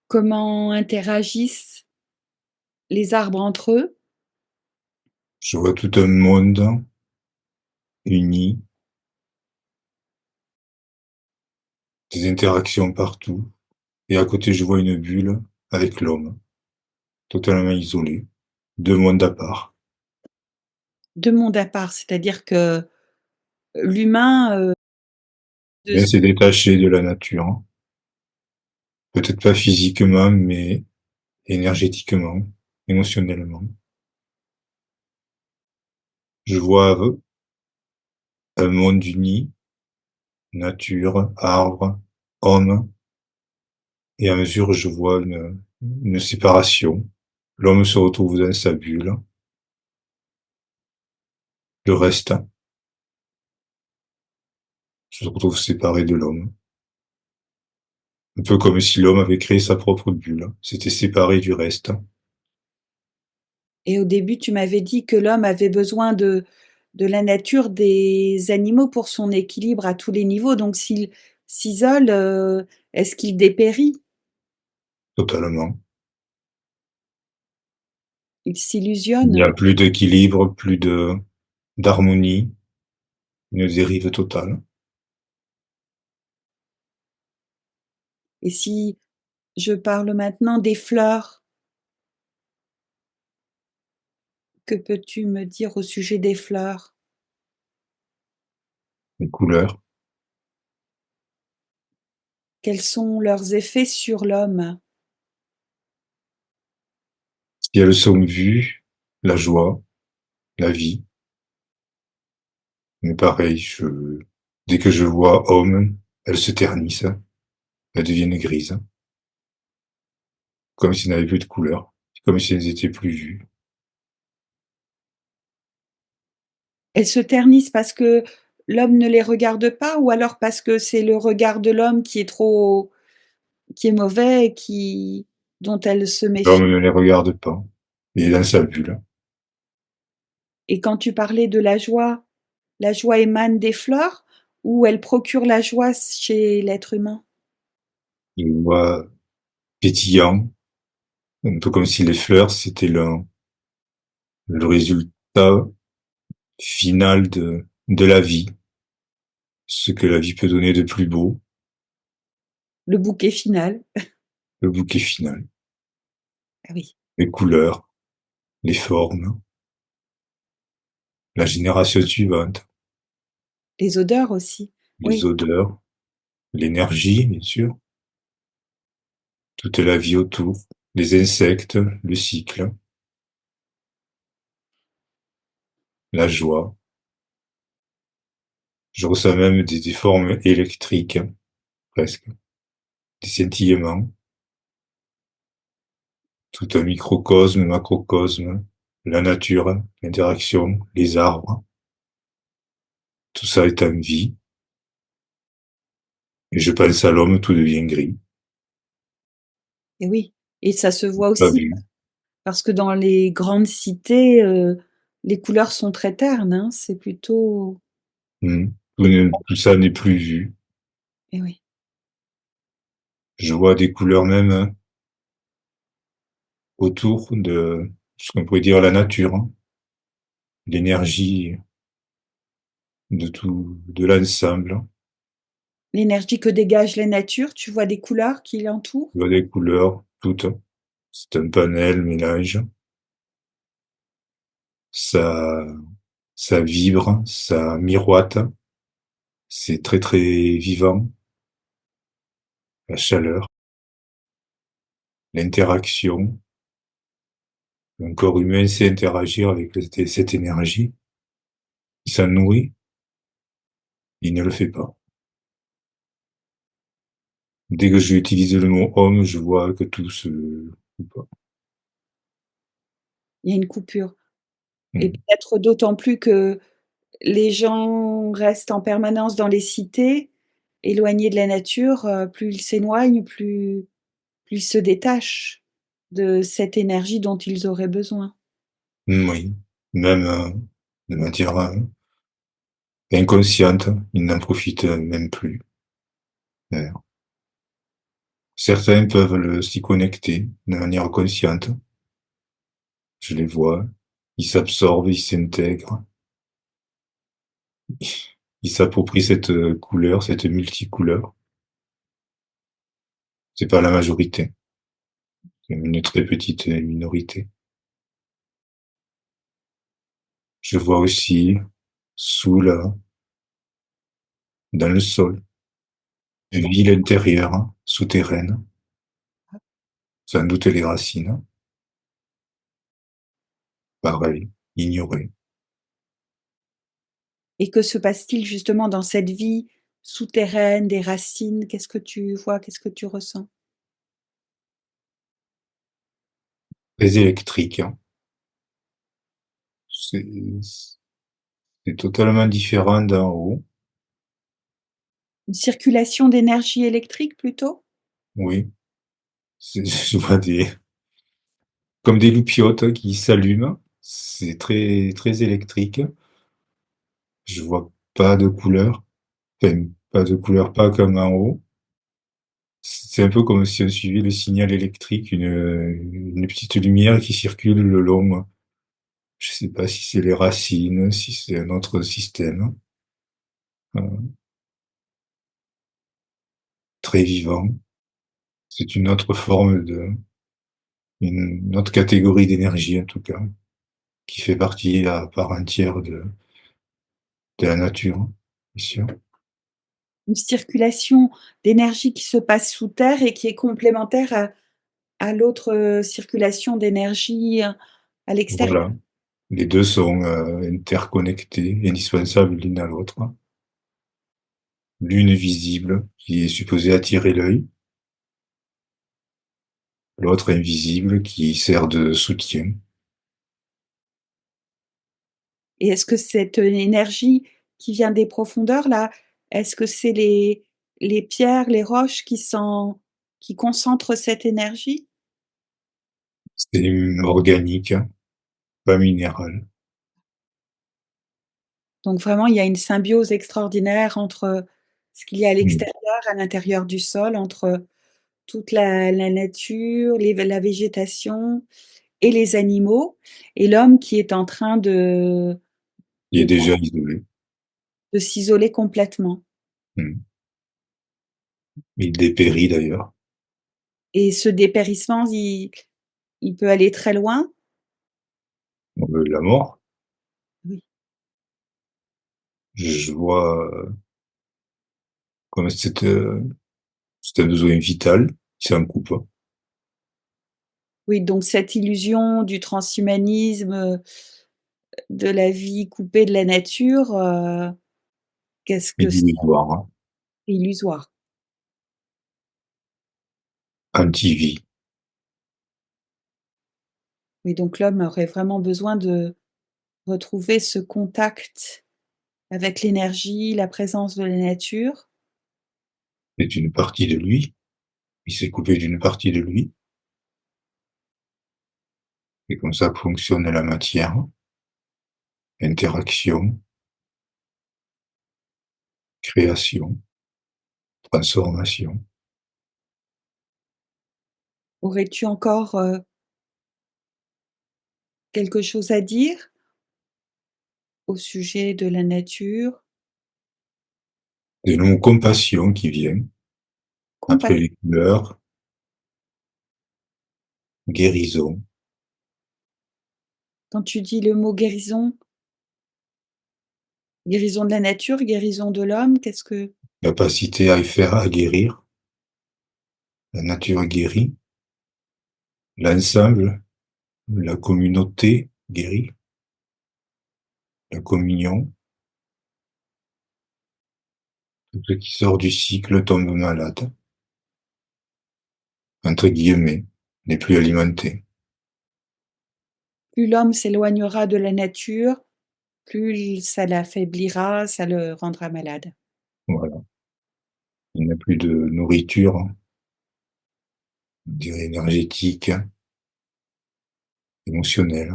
comment interagissent les arbres entre eux? Je vois tout un monde uni, des interactions partout. Et à côté, je vois une bulle avec l'homme, totalement isolé, deux mondes à part. Deux mondes à part, c'est-à-dire que l'humain de Bien, c'est détaché de la nature. Peut-être pas physiquement, mais énergétiquement, émotionnellement. Je vois un monde uni, nature, arbres, hommes, et à mesure où je vois une séparation. L'homme se retrouve dans sa bulle, le reste se retrouve séparé de l'homme. Un peu comme si l'homme avait créé sa propre bulle, s'était séparé du reste. Et au début, tu m'avais dit que l'homme avait besoin de la nature, des animaux pour son équilibre à tous les niveaux. Donc s'il s'isole, est-ce qu'il dépérit? Totalement. Il Il n'y s'illusionne? a plus d'équilibre, plus d'harmonie, une dérive totale. Et si je parle maintenant des fleurs, que peux-tu me dire au sujet des fleurs? Les couleurs. Quels sont leurs effets sur l'homme? Si elles sont vues, la joie, la vie. Mais pareil, dès que je vois homme, elles se ternissent, elles deviennent grises, comme si elles n'avaient plus de couleur, comme si elles étaient plus vues. Elles se ternissent parce que l'homme ne les regarde pas ou alors parce que c'est le regard de l'homme qui est trop, qui est mauvais et dont elles se méfient? L'homme ne les regarde pas. Il est dans sa bulle. Et quand tu parlais de la joie émane des fleurs ou elle procure la joie chez l'être humain? Il le voit pétillant, un peu comme si les fleurs, c'était le résultat final de la vie, ce que la vie peut donner de plus beau, Le bouquet final. le bouquet final. Ah oui. Les couleurs, les formes, la génération suivante, Les odeurs aussi. les Oui. odeurs, l'énergie, bien sûr, toute la vie autour, les insectes, le cycle, la joie. Je ressens même des formes électriques, presque. Des scintillements. Tout un microcosme, macrocosme, la nature, l'interaction, les arbres. Tout ça est en vie. Et je pense à l'homme, tout devient gris. Et oui, et ça se voit Pas aussi vu. parce que dans les grandes cités, les couleurs sont très ternes, hein, c'est plutôt Hmm. Tout ça n'est plus vu. et oui. Je vois des couleurs même autour de ce qu'on pourrait dire la nature, hein. L'énergie de tout, de l'ensemble. L'énergie que dégage la nature, tu vois des couleurs qui l'entourent? Je vois des couleurs, toutes. C'est un panel, mélange. Ça, ça vibre, ça miroite. C'est très très vivant. La chaleur, l'interaction. Un corps humain sait interagir avec cette énergie. Il s'en nourrit, il ne le fait pas. Dès que j'utilise le mot homme, je vois que tout se coupe. Il y a une coupure et Hmm. peut-être d'autant plus que les gens restent en permanence dans les cités, éloignés de la nature, plus ils s'éloignent, plus ils se détachent de cette énergie dont ils auraient besoin. Oui, même de manière inconsciente, ils n'en profitent même plus. D'ailleurs. Certains peuvent s'y connecter de manière consciente. Je les vois, ils s'absorbent, ils s'intègrent, ils s'approprient cette couleur, cette multicouleur. C'est pas la majorité, c'est une très petite minorité. Je vois aussi dans le sol, une ville intérieure, souterraine, sans doute les racines, pareil, ignorées. Et que se passe-t-il justement dans cette vie souterraine des racines? Qu'est-ce que tu vois? Qu'est-ce que tu ressens? Très électrique, hein. C'est c'est totalement différent d'en haut. Une circulation d'énergie électrique plutôt? Oui, je vois comme des loupiotes qui s'allument. C'est très, très électrique. Je vois pas de couleur. Enfin, pas de couleur, pas comme en haut. C'est un peu comme si on suivait le signal électrique, une petite lumière qui circule le long. Je sais pas si c'est les racines, si c'est un autre système. Euh, Très vivant. C'est une autre catégorie d'énergie en tout cas, qui fait partie à part entière de la nature, bien sûr. Une circulation d'énergie qui se passe sous terre et qui est complémentaire à l'autre circulation d'énergie à l'extérieur. Voilà. Les deux sont interconnectés, indispensables l'une à l'autre. L'une visible, qui est supposée attirer l'œil, l'autre invisible, qui sert de soutien. Et est-ce que cette énergie qui vient des profondeurs là, est-ce que c'est les pierres, les roches qui concentrent cette énergie? C'est organique, pas minéral. Donc vraiment, il y a une symbiose extraordinaire entre ce qu'il y a à Mm. l'extérieur, à l'intérieur du sol, entre toute la nature, la végétation et les animaux, et l'homme qui est en train Il est déjà isolé. de s'isoler complètement. Mm. Il dépérit d'ailleurs. Et ce dépérissement, il peut aller très loin. La mort, Oui. je vois comme c'est un besoin vital, c'est un coupe. Oui, donc cette illusion du transhumanisme, de la vie coupée de la nature, qu'est-ce que c'est Illusoire, hein. illusoire. anti-vie. Oui, donc l'homme aurait vraiment besoin de retrouver ce contact avec l'énergie, la présence de la nature. C'est une partie de lui. Il s'est coupé d'une partie de lui. C'est comme ça que fonctionne la matière. Interaction, création, transformation. Aurais-tu encore quelque chose à dire au sujet de la nature? Et le mot compassion qui vient après Compassion. les couleurs, guérison, Quand tu dis le mot guérison de la nature, guérison de l'homme, qu'est-ce que capacité à faire à guérir. La nature guérit. L'ensemble, la communauté guérit. La communion. Tout ce qui sort du cycle tombe malade. Entre guillemets, n'est plus alimenté. plus l'homme s'éloignera de la nature, plus ça l'affaiblira, ça le rendra malade. Voilà. Il n'y a plus de nourriture, on dirait énergétique, émotionnelle.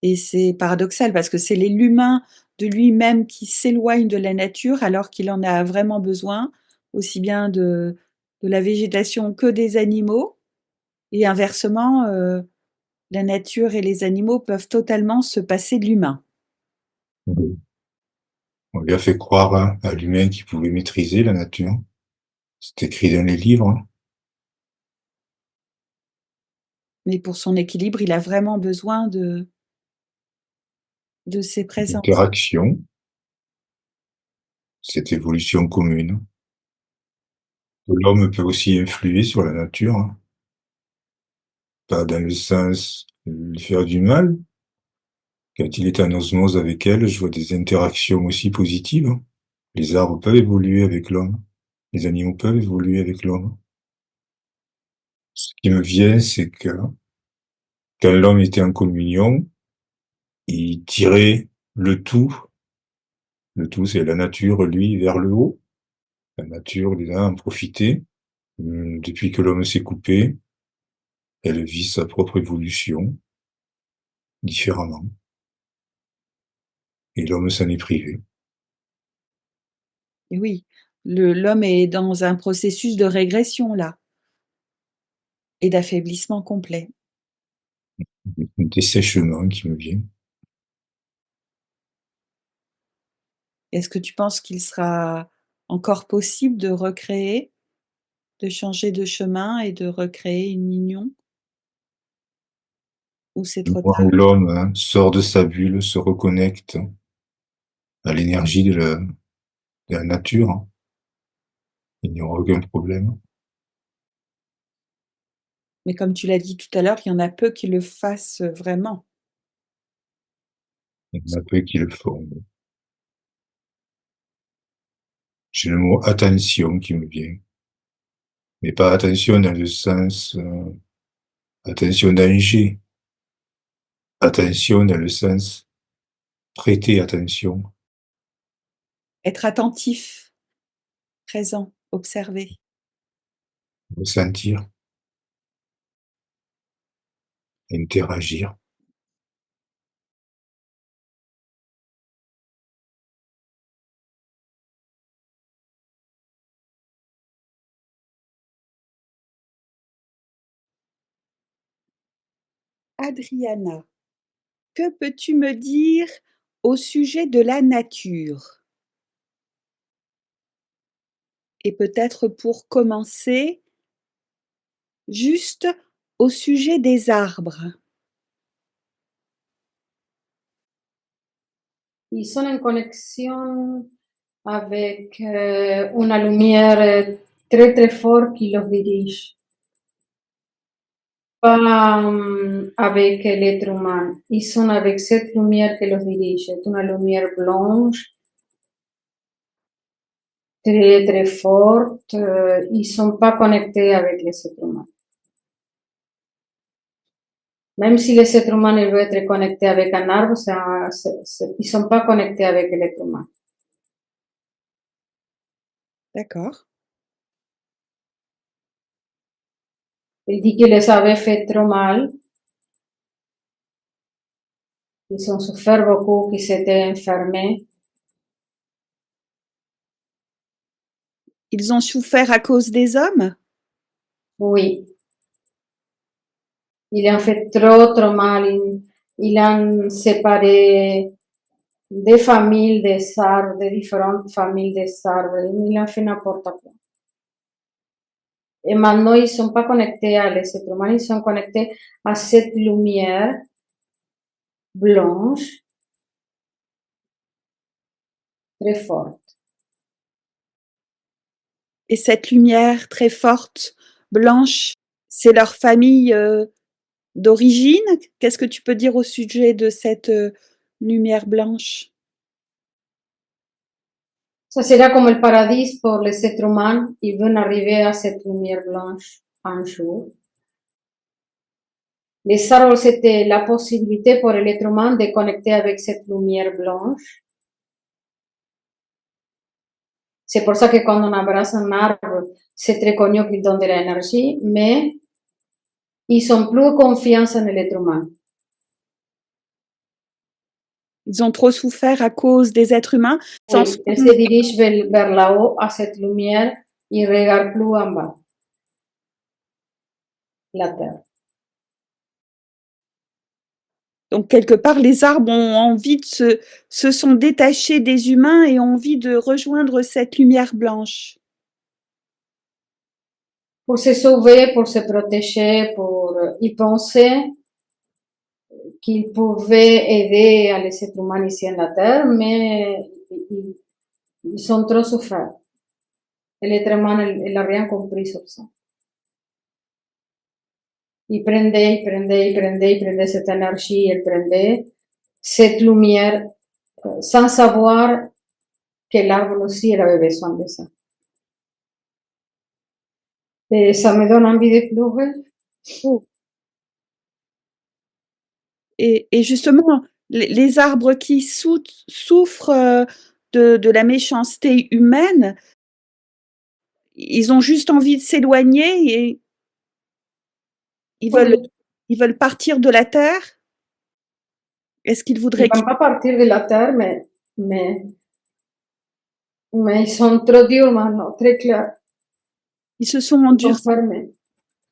Et c'est paradoxal parce que c'est l'humain de lui-même qui s'éloigne de la nature alors qu'il en a vraiment besoin, aussi bien de la végétation que des animaux. Et inversement, la nature et les animaux peuvent totalement se passer de l'humain. On lui a fait croire à l'humain qu'il pouvait maîtriser la nature. C'est écrit dans les livres. Mais pour son équilibre, il a vraiment besoin de ces présences. L'interaction, cette évolution commune. L'homme peut aussi influer sur la nature, pas dans le sens de lui faire du mal. Quand il est en osmose avec elle, je vois des interactions aussi positives. Les arbres peuvent évoluer avec l'homme. Les animaux peuvent évoluer avec l'homme. Ce qui me vient, c'est que quand l'homme était en communion, il tirait le tout. Le tout, c'est la nature, lui, vers le haut. La nature, il a en profité. Depuis que l'homme s'est coupé, elle vit sa propre évolution différemment. Et l'homme s'en est privé. Et oui, l'homme est dans un processus de régression là, et d'affaiblissement complet. Un dessèchement qui me vient. Est-ce que tu penses qu'il sera encore possible de recréer, de changer de chemin et de recréer une union? Ou c'est Le trop moment où tard? l'homme sort de sa bulle, se reconnecte à l'énergie de la nature, il n'y aura aucun problème. Mais comme tu l'as dit tout à l'heure, il y en a peu qui le fassent vraiment. Il y en a peu qui le font. J'ai le mot attention qui me vient. Mais pas attention dans le sens attention danger. Attention dans le sens prêter attention, Être attentif, présent, observer. ressentir, interagir. Adriana, que peux-tu me dire au sujet de la nature? Et peut-être pour commencer, juste au sujet des arbres. Ils sont en connexion avec une lumière très très forte qui les dirige. Pas avec l'être humain. Ils sont avec cette lumière qui les dirige. C'est une lumière blanche très très fortes, ils sont pas connectés avec les êtres humains. Même si les êtres humains ils veulent être connectés avec un arbre, ils sont pas connectés avec l'être humain. D'accord. Il dit qu'il les avait fait trop mal. Ils ont souffert beaucoup, qu'ils s'étaient enfermés. Ils ont souffert à cause des hommes? Oui. Ils ont fait trop, trop mal. Ils ont séparé des familles des arbres, de différentes familles des arbres. Ils ont fait n'importe quoi. Et maintenant, ils sont pas connectés à les êtres humains, ils sont connectés à cette lumière blanche, très forte. Et cette lumière très forte, blanche, c'est leur famille d'origine? Qu'est-ce que tu peux dire au sujet de cette lumière blanche? Ça sera comme le paradis pour les êtres humains. Ils vont arriver à cette lumière blanche un jour. Les arbres, c'était la possibilité pour l'être humain de connecter avec cette lumière blanche. C'est pour ça que quand on abrace un arbre, c'est très connu qu'il donne de l'énergie, mais ils ont plus confiance en l'être humain. Ils ont trop souffert à cause des êtres humains. Oui, ils se dirigent vers là-haut, à cette lumière, ils ne regardent plus en bas, la terre. Donc quelque part, les arbres ont envie se sont détachés des humains et ont envie de rejoindre cette lumière blanche. Pour se sauver, pour se protéger, pour y penser qu'ils pouvaient aider à les êtres humains ici en la terre, mais ils ont trop souffert. Et l'être humain, il n'a rien compris sur ça. Il prendait cette énergie, il prendait cette lumière sans savoir que l'arbre aussi il avait besoin de ça. Et ça me donne envie de pleurer. Et justement, les arbres qui souffrent de la méchanceté humaine, ils ont juste envie de s'éloigner et ils veulent partir de la terre? Est-ce qu'ils Ils voudraient ne vont pas partir de la terre, mais ils sont trop durs maintenant, très clairs. ils se sont Ils sont endurcis, fermés.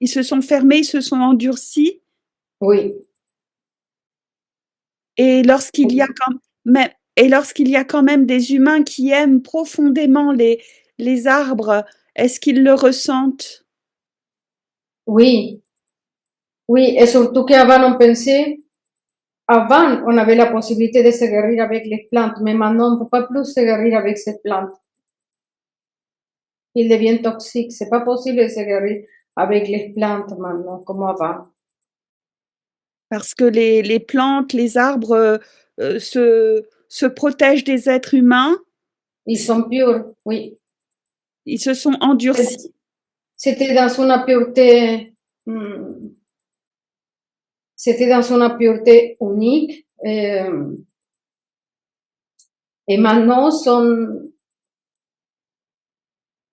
ils se sont fermés, ils se sont endurcis Oui, et lorsqu'il y a quand même des humains qui aiment profondément les arbres, est-ce qu'ils le ressentent? oui, oui. Et surtout qu'avant on pensait, avant on avait la possibilité de se guérir avec les plantes, mais maintenant on ne peut pas plus se guérir avec ces plantes. Ils deviennent toxiques. C'est pas possible de se guérir avec les plantes maintenant, comme avant. Parce que les plantes, les arbres se protègent des êtres humains, Ils sont purs, oui. ils se sont endurcis. C'était dans une pureté, c'était dans une pureté unique. Et maintenant,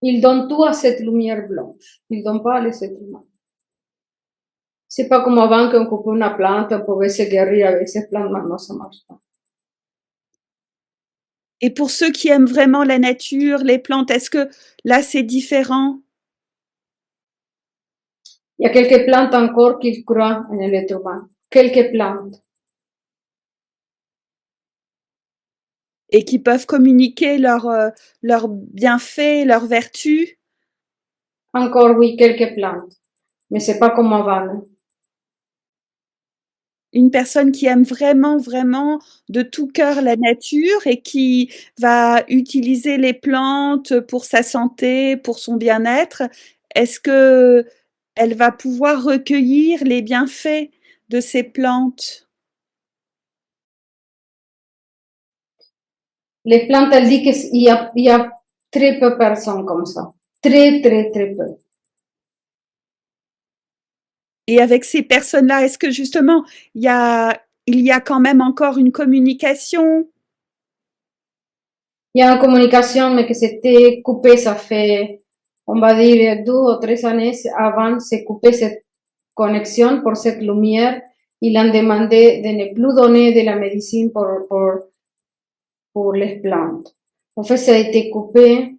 ils donnent tout à cette lumière blanche. Ils donnent pas à les êtres humains. C'est pas comme avant qu'on coupait une plante, on pouvait se guérir avec cette plante, maintenant ça marche pas. Et pour ceux qui aiment vraiment la nature, les plantes, est-ce que là c'est différent? Il y a quelques plantes encore qui croient en l'être humain. Quelques plantes. Et qui peuvent communiquer leurs bienfaits, leurs vertus? Encore, oui, quelques plantes. Mais c'est pas comme avant. Une personne qui aime vraiment, vraiment de tout cœur la nature et qui va utiliser les plantes pour sa santé, pour son bien-être, est-ce que elle va pouvoir recueillir les bienfaits de ces plantes? Les plantes, elles disent qu'il y a Très peu de personnes comme ça. Très, très, très peu. Et avec ces personnes-là, est-ce que justement, il y a quand même encore une communication? Il y a une communication, mais que c'était coupé, ça fait, on va dire, 2 ou 3 années avant, c'est coupé cette connexion pour cette lumière. Ils ont demandé de ne plus donner de la médecine pour les plantes. En fait, ça a été coupé.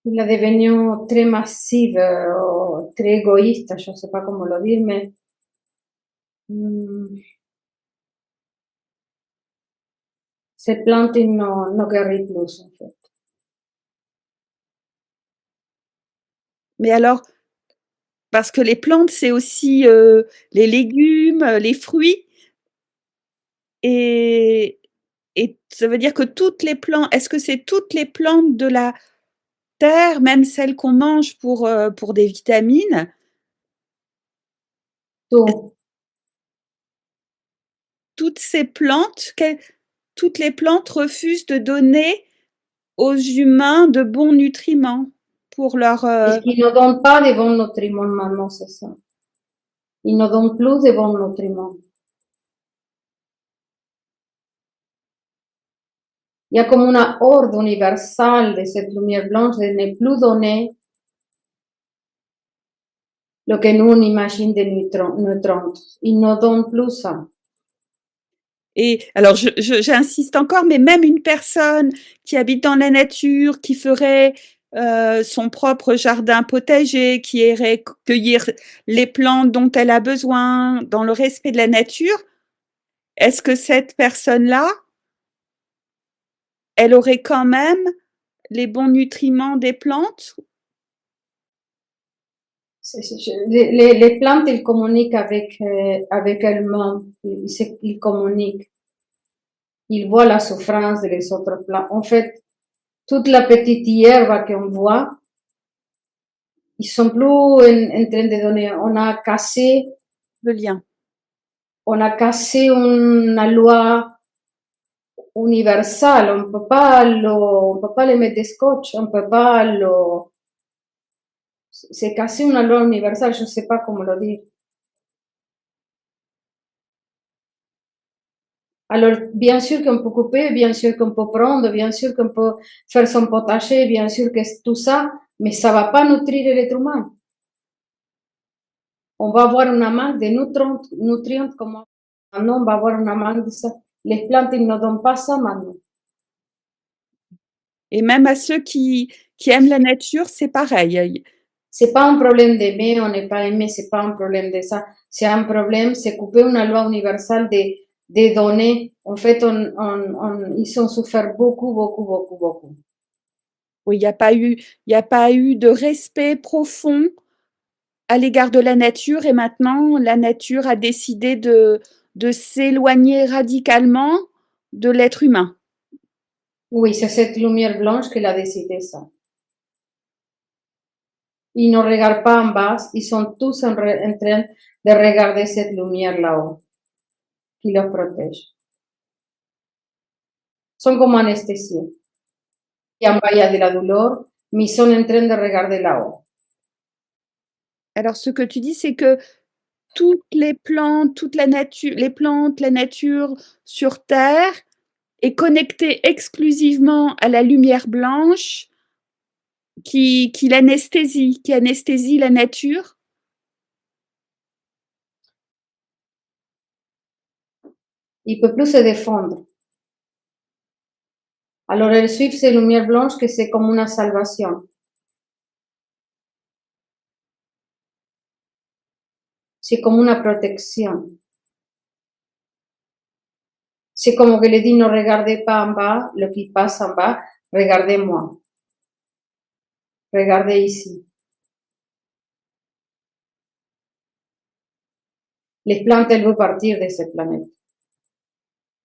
Il est devenu très massif, très égoïste, je ne sais pas comment le dire, mais ces plantes ne guérissent plus, en fait. Mais alors, parce que les plantes, c'est aussi les légumes, les fruits, et, et ça veut dire que toutes les plantes, est-ce que c'est toutes les plantes de la terre, même celles qu'on mange pour des vitamines, Tout. toutes ces plantes, toutes les plantes refusent de donner aux humains de bons nutriments pour leur... Parce qu'ils ne donnent pas de bons nutriments maintenant, c'est ça. Ils ne donnent plus de bons nutriments. Il y a comme une ordre universelle de cette lumière blanche de ne plus donner ce que nous on imagine de neutrons. Ils ne donnent plus ça. Et alors, j'insiste encore, mais même une personne qui habite dans la nature, qui ferait son propre jardin potager, qui irait cueillir les plantes dont elle a besoin dans le respect de la nature, est-ce que cette personne-là, elle aurait quand même les bons nutriments des plantes? Les plantes, ils communiquent avec elles-mêmes. Ils communiquent. Ils voient la souffrance des autres plantes. En fait, toute la petite herbe qu'on voit, ils sont plus en train de donner. Le lien. On a cassé une loi universelle. On peut pas le mettre de scotch. On peut pas c'est cassé une loi universelle. Je sais pas comment le dire. Alors, bien sûr qu'on peut couper, bien sûr qu'on peut prendre, bien sûr qu'on peut faire son potager, bien sûr que tout ça, mais ça va pas nutrir l'être humain. On va avoir un manque de nutriments comme maintenant, on va avoir un manque de ça. Les plantes, ils ne donnent pas ça maintenant. Et même à ceux qui aiment la nature, c'est pareil. C'est pas un problème d'aimer, on n'est pas aimé, c'est pas un problème de ça. C'est un problème, c'est couper une loi universelle des données. En fait, ils ont souffert beaucoup, beaucoup, beaucoup, beaucoup. Oui, il n'y a pas eu de respect profond à l'égard de la nature, et maintenant la nature a décidé de s'éloigner radicalement de l'être humain. Oui, c'est cette lumière blanche qui a décidé ça. Ils ne regardent pas en bas, ils sont tous en train de regarder cette lumière là-haut qui los protège. Sont comme anesthésiés. Et en bas, il y a de la douleur, mais ils sont en train de regarder là-haut. Alors ce que tu dis, c'est que toutes les plantes, toute la nature, les plantes, la nature sur Terre est connectée exclusivement à la lumière blanche qui l'anesthésie, qui anesthésie la nature. Il ne peut plus se défendre. Alors, elles suivent ces lumières blanches que c'est comme une salvation. C'est comme une protection. C'est comme que le dit, ne regardez pas en bas, ce qui passe en bas, regardez-moi. Regardez ici. Les plantes, elles veulent partir de cette planète.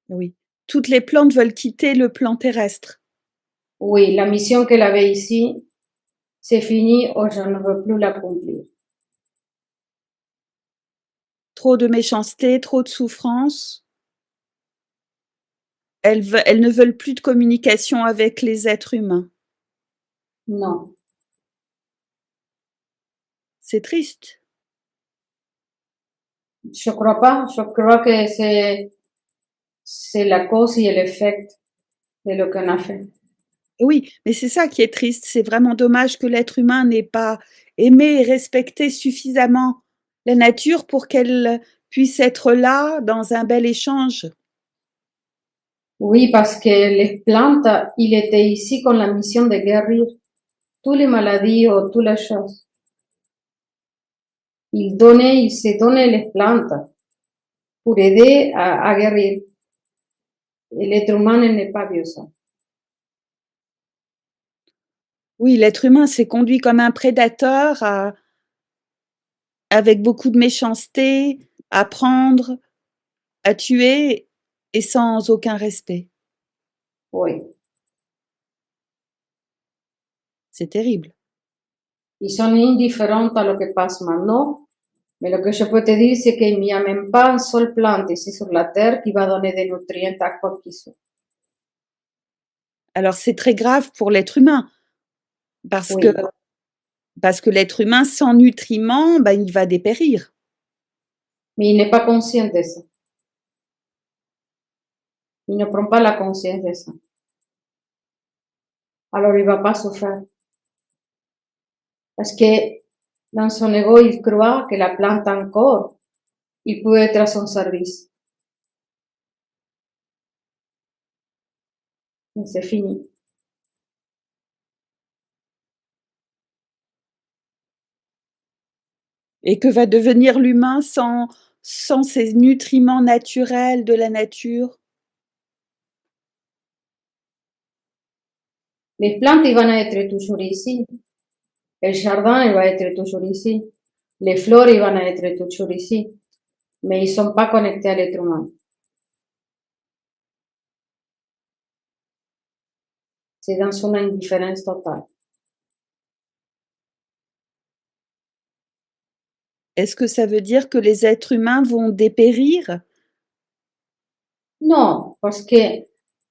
Oui. Toutes les plantes veulent quitter le plan terrestre. Oui, la mission qu'elle avait ici, c'est fini, ou je ne veux plus l'accomplir. Trop de méchanceté, trop de souffrance. elles ne veulent plus de communication avec les êtres humains. Non. C'est triste. Je crois pas. Je crois que c'est la cause et l'effet de lo qu'on a fait. Oui, mais c'est ça qui est triste. C'est vraiment dommage que l'être humain n'ait pas aimé et respecté suffisamment la nature pour qu'elle puisse être là dans un bel échange. Oui, parce que les plantes, il était ici con la mission de guérir toutes les maladies ou toutes les choses. Il se donnait les plantes pour aider à guérir. Et l'être humain n'est pas vu ça. Oui, l'être humain s'est conduit comme un prédateur avec beaucoup de méchanceté, à prendre, à tuer et sans aucun respect. Oui. C'est terrible. Ils sont indifférents à lo que passe maintenant. Mais lo que je peux te dire, c'est qu'il n'y a même pas une seule plante ici sur la terre qui va donner des nutriments à quoi qu'il soit. Alors c'est très grave pour l'être humain parce Oui. que l'être humain sans nutriments, ben, il va dépérir. Mais il n'est pas conscient de ça. Il ne prend pas la conscience de ça. Alors il va pas souffrir. Parce que dans son ego, il croit que la plante encore, il peut être à son service. Mais c'est fini. Et que va devenir l'humain sans ces nutriments naturels de la nature? Les plantes, ils vont être toujours ici. Le jardin, il va être toujours ici. Les fleurs, ils vont être toujours ici. Mais ils sont pas connectés à l'être humain. C'est dans une indifférence totale. Est-ce que ça veut dire que les êtres humains vont dépérir? Non, parce que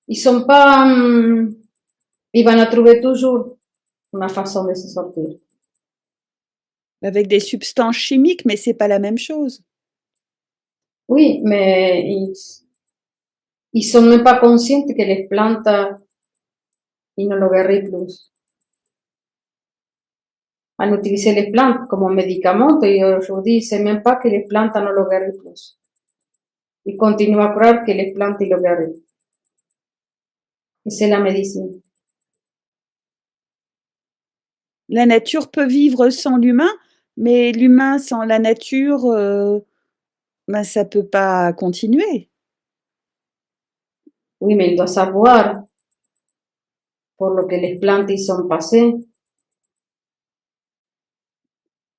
ils sont pas, ils vont trouver toujours une façon de se sortir. Avec des substances chimiques, mais c'est pas la même chose. Oui, mais ils sont même pas conscients que les plantes, ils ne le guérissent plus. En utiliser les plantes comme médicament, et aujourd'hui, ils savent même pas que les plantes ne le guérissent plus. Ils continuent à croire que les plantes, ils le guérissent. Et c'est la médecine. La nature peut vivre sans l'humain, mais l'humain sans la nature, ben, ça peut pas continuer. Oui, mais il doit savoir pour lo que les plantes ils sont passées.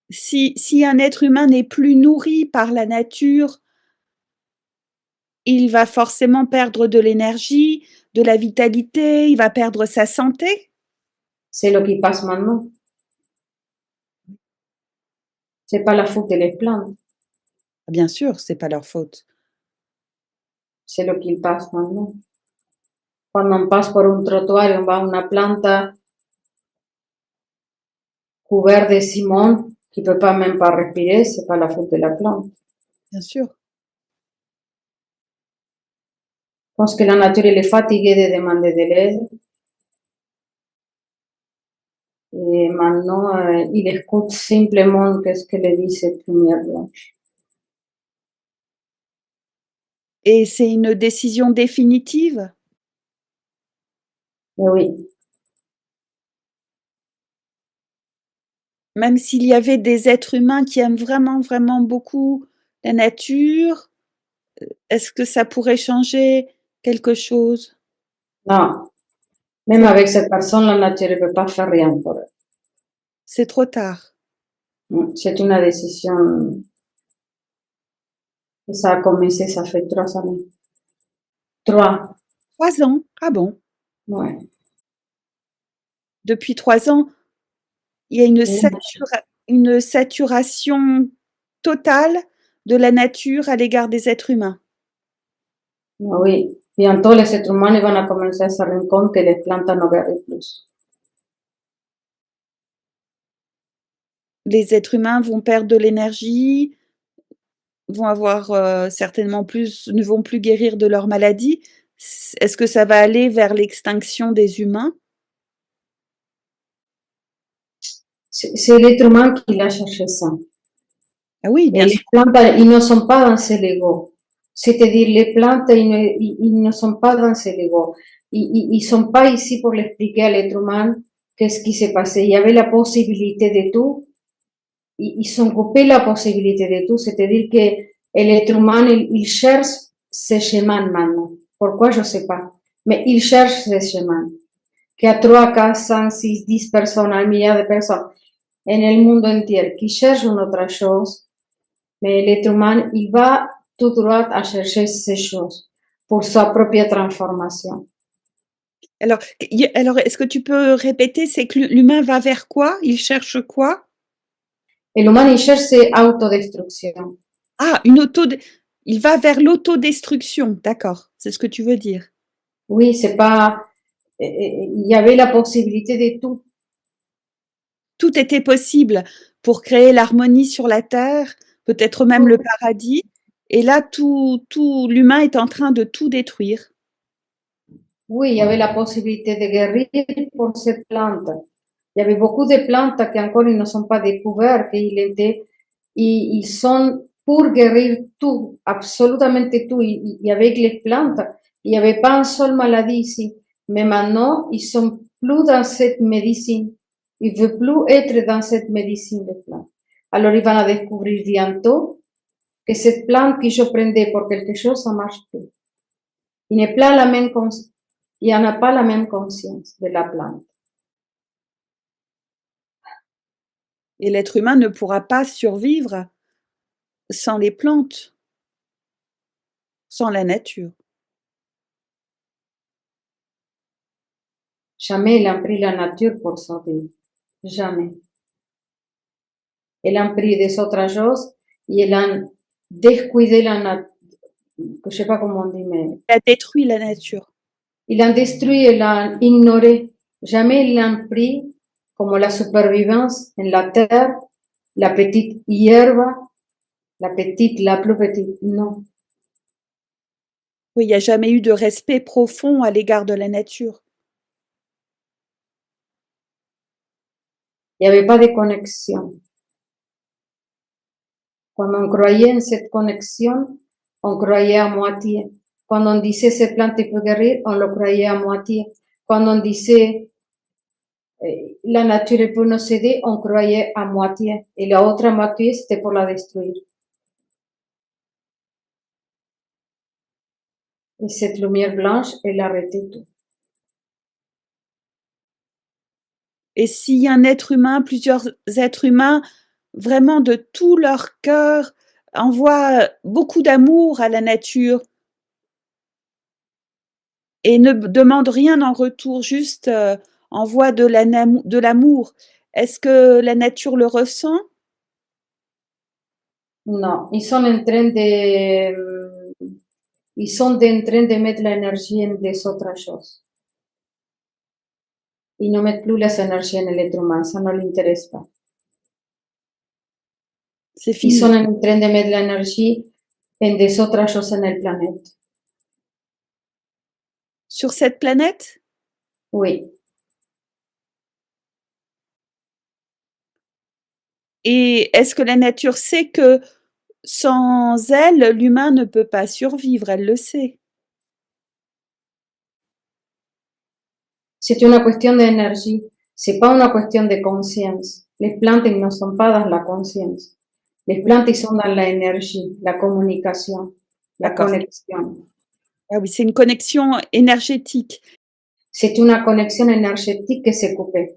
Si un être humain n'est plus nourri par la nature, il va forcément perdre de l'énergie, de la vitalité, il va perdre sa santé. C'est lo qui passe maintenant. C'est pas la faute des plantes. Bien sûr, c'est pas leur faute. C'est lo qui passe maintenant. Cuando on passe por un trottoir et on voit una planta couverte de ciment qui peut pas même pas respirer, c'est pas la faute de la plante. Bien sûr. Je pense que la nature elle est fatiguée de demander de l'aide. Et maintenant, il écoute simplement qu'est-ce que le dit cette lumière blanche. Et c'est une décision définitive? Et oui, Même s'il y avait des êtres humains qui aiment vraiment, vraiment beaucoup la nature, est-ce que ça pourrait changer quelque chose? non. Même avec cette personne, la nature ne peut pas faire rien pour elle. C'est trop tard. C'est une décision. Et ça a commencé, ça fait 3 années. 3. 3 ans? Ah bon? Ouais. Depuis 3 ans, il y a une saturation totale de la nature à l'égard des êtres humains. Oui, bientôt les êtres humains vont a commencer à se rendre compte que les plantes no guerrillent plus. Les êtres humains vont perdre de l'énergie, vont avoir certainement plus, ne vont plus guérir de leur maladie. Est-ce que ça va aller vers l'extinction des humains? C'est l'être humain qui l'a cherché ça. Ah oui, Et bien les sûr. plantes, ils ne sont pas dans ce l'ego. C'est-à-dire, les plantes, ils ne sont pas dans ce l'ego. Ils sont pas ici pour l'expliquer à l'être humain qu'est-ce qui s'est passé. Il y avait la possibilité de tout. Ils ont coupé la possibilité de tout. C'est-à-dire que l'être humain, il cherche ce chemin maintenant. Pourquoi, je sais pas. Mais il cherche ce chemin. Que a 3, 4, 5, 6, 10 personnes, un milliard de personnes en el mundo entero qui cherchent une autre chose, mais l'être humain, il va tout droit à chercher ces choses pour sa propre transformation. Alors, est-ce que tu peux répéter, c'est que l'humain va vers quoi? Il cherche quoi? Et l'humain, il cherche cette autodestruction. Ah, il va vers l'autodestruction, d'accord, c'est ce que tu veux dire. Oui, c'est pas, il y avait la possibilité de tout. Tout était possible pour créer l'harmonie sur la terre, peut-être même le paradis. Et là, tout l'humain est en train de tout détruire. Oui, il y avait la possibilité de guérir pour cette plante. Il y avait beaucoup de plantes qui encore ils ne sont pas découvertes, ils sont pour guérir tout, absolument tout. Et avec les plantes, il n'y avait pas une seule maladie ici. Mais maintenant, ils sont plus dans cette médecine. Ils ne veulent plus être dans cette médecine de plantes. Alors, ils vont découvrir bientôt que cette plante que je prenais pour quelque chose, ça marche plus. Il n'y a pas la même il n'y en a pas la même conscience de la plante. Et l'être humain ne pourra pas survivre sans les plantes, sans la nature. Jamais il a pris la nature pour survivre. Jamais. Il a pris des autres choses et il a descuidé la nature. Je sais pas comment on dit, mais Il a détruit la nature. il a détruit, il a ignoré. Jamais il a pris comme la supervivencia en la terre, la petite hierba, la petite, la plus petite. Non. Oui, il n'y a jamais eu de respect profond à l'égard de la nature. Il n'y avait pas de connexion. Quand on croyait en cette connexion, on croyait à moitié. Quand on disait cette plante peut guérir, on le croyait à moitié. Quand on disait la nature peut nous aider, on croyait à moitié. Et la autre moitié, c'était pour la détruire. Et cette lumière blanche, elle arrêtait tout. Et si un être humain, plusieurs êtres humains, vraiment de tout leur cœur, envoient beaucoup d'amour à la nature et ne demandent rien en retour, juste envoient de l'amour, est-ce que la nature le ressent? Non, ils sont en train de mettre l'énergie en des autres choses. Ils ne mettent plus les énergies en l'être humain, ça ne l'intéresse pas. C'est Ils fini. sont en train de mettre l'énergie en des autres choses en la planète. Sur cette planète? Oui. Et est-ce que la nature sait que sans elle, l'humain ne peut pas survivre? Elle le sait. C'est une question d'énergie, c'est pas une question de conscience. Les plantes ne sont pas dans la conscience. Les plantes sont dans l'énergie, la communication, la D'accord. connexion. Ah oui, c'est une connexion énergétique. C'est une connexion énergétique qui s'est coupée.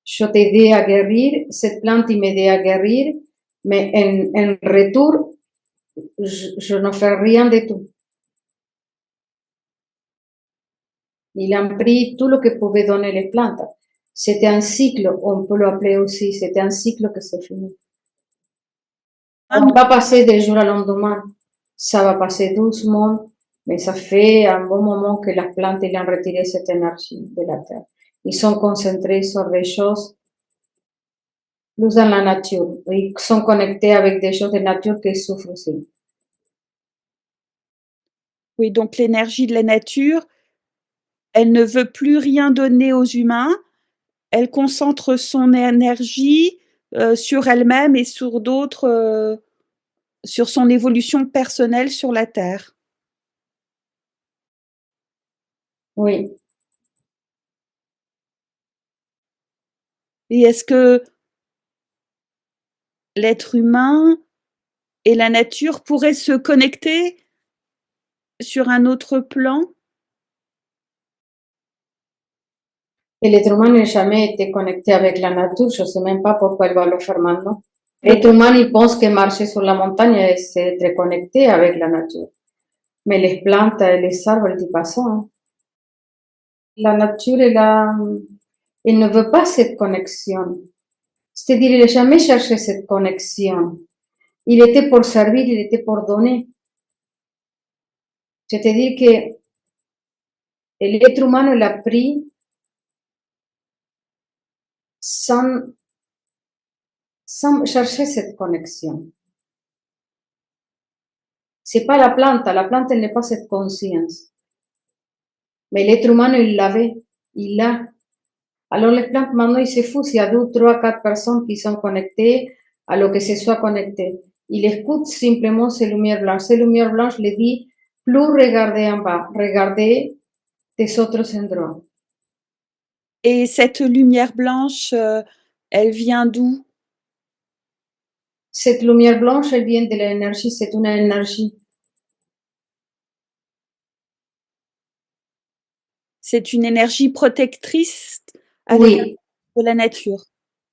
Je t'aidais à guérir, cette plante m'aidait à guérir, mais en retour, je ne fais rien de tout. Il a pris tout ce que pouvaient donner les plantes. C'était un cycle, on peut l'appeler aussi, c'était un cycle que c'est fini. On va pas passer des jours au lendemain. ça va passer doucement, mais ça fait un bon moment que las plantes ont retiré cette énergie de la terre. Ils sont concentrés sur des choses plus dans la nature. Ils sont connectés avec des choses de nature qui souffrent aussi. Oui, donc l'énergie de la nature, elle ne veut plus rien donner aux humains, elle concentre son énergie sur elle-même et sur d'autres, sur son évolution personnelle sur la Terre. Oui. Et est-ce que l'être humain et la nature pourraient se connecter sur un autre plan? Et l'être humain n'a jamais été connecté avec la nature. Je ne sais même pas pourquoi il va le faire maintenant. L'être humain, il pense que marcher sur la montagne, c'est être connecté avec la nature. Mais les plantes et les arbres, ils disent pas ça. Hein. La nature, elle ne veut pas cette connexion. C'est-à-dire, il n'a jamais cherché cette connexion. Il était pour servir, il était pour donner. C'est-à-dire que l'être humain l'a pris sans chercher cette connexion. C'est pas la plante elle n'est pas cette conscience. Mais l'être humain, il l'avait, il l'a. Alors les plantes, maintenant, ils se foutent s'il y a 2, 3, 4 personnes qui sont connectées à lo que se soit connecté. Il écoute simplement ces lumières blanches. Ces lumières blanches les dit, plus regarder en bas, regardez des autres endroits. Et cette lumière blanche, elle vient d'où? Cette lumière blanche, elle vient de l'énergie, c'est une énergie. C'est une énergie protectrice à Oui, l'égard de la nature.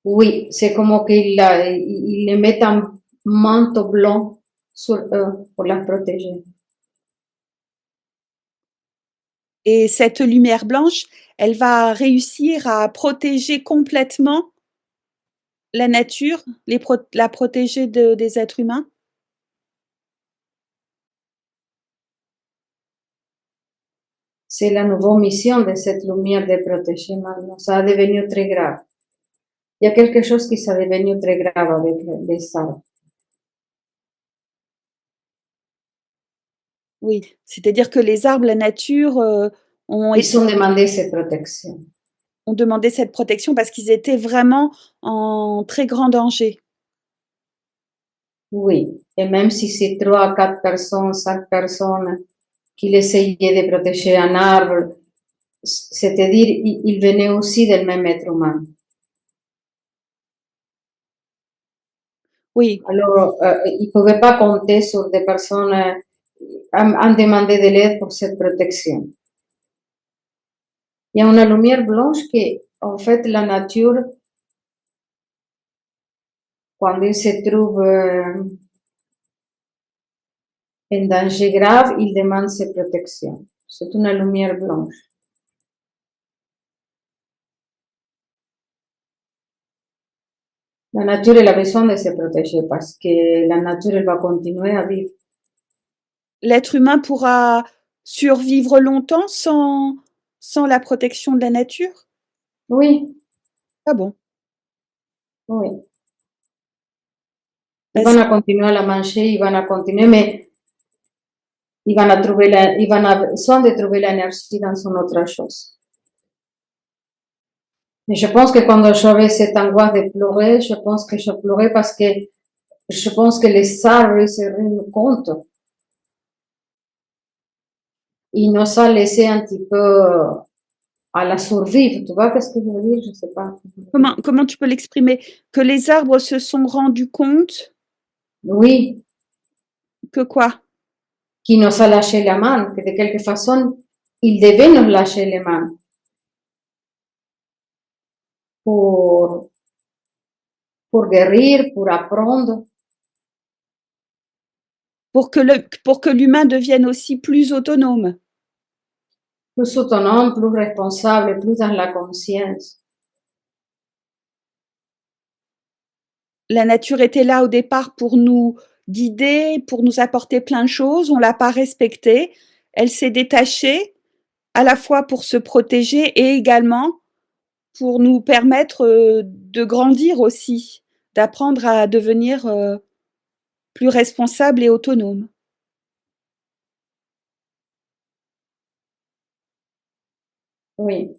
oui, c'est comme qu'il il met un manteau blanc sur eux pour la protéger. Et cette lumière blanche, elle va réussir à protéger complètement la nature, la protéger des êtres humains? C'est la nouvelle mission de cette lumière de protéger maintenant. Ça a devenu très grave. Il y a quelque chose qui s'est devenu très grave avec les arbres. Oui, c'est-à-dire que les arbres, la nature Ils ont demandé cette protection. ont demandé cette protection parce qu'ils étaient vraiment en très grand danger. Oui, et même si c'est 3, 4 personnes, 5 personnes qui essayaient de protéger un arbre, c'est-à-dire ils venaient aussi du même être humain. Oui, Alors, ils ne pouvaient pas compter sur des personnes à demander de l'aide pour cette protection. Il y a une lumière blanche qui, en fait, la nature, quand il se trouve en danger grave, il demande cette protection. C'est une lumière blanche. La nature, elle a besoin de se protéger parce que la nature, elle va continuer à vivre. l'être humain pourra survivre longtemps sans la protection de la nature? Oui, Ah bon? oui. Ils Parce vont continuer à la manger, ils vont continuer, mais ils vont trouver ils vont besoin de trouver l'énergie dans une autre chose. Mais je pense que quand j'avais cette angoisse de pleurer, je pense que je pleurais parce que je pense que les arbres ils se rendent compte. Ils nous ont laissé un petit peu à la survivre. Tu vois qu'est-ce que je veux dire? Je sais pas. comment tu peux l'exprimer? Que les arbres se sont rendus compte Oui, que quoi? qui nous a lâché la main, que de quelque façon, ils devaient nous lâcher les mains pour, pour guérir, pour apprendre. Pour que l'humain devienne aussi plus autonome. Plus autonome, plus responsable, plus dans la conscience. La nature était là au départ pour nous guidée pour nous apporter plein de choses, on l'a pas respectée, elle s'est détachée, à la fois pour se protéger et également pour nous permettre, de grandir aussi, d'apprendre à devenir, plus responsables et autonomes. Oui.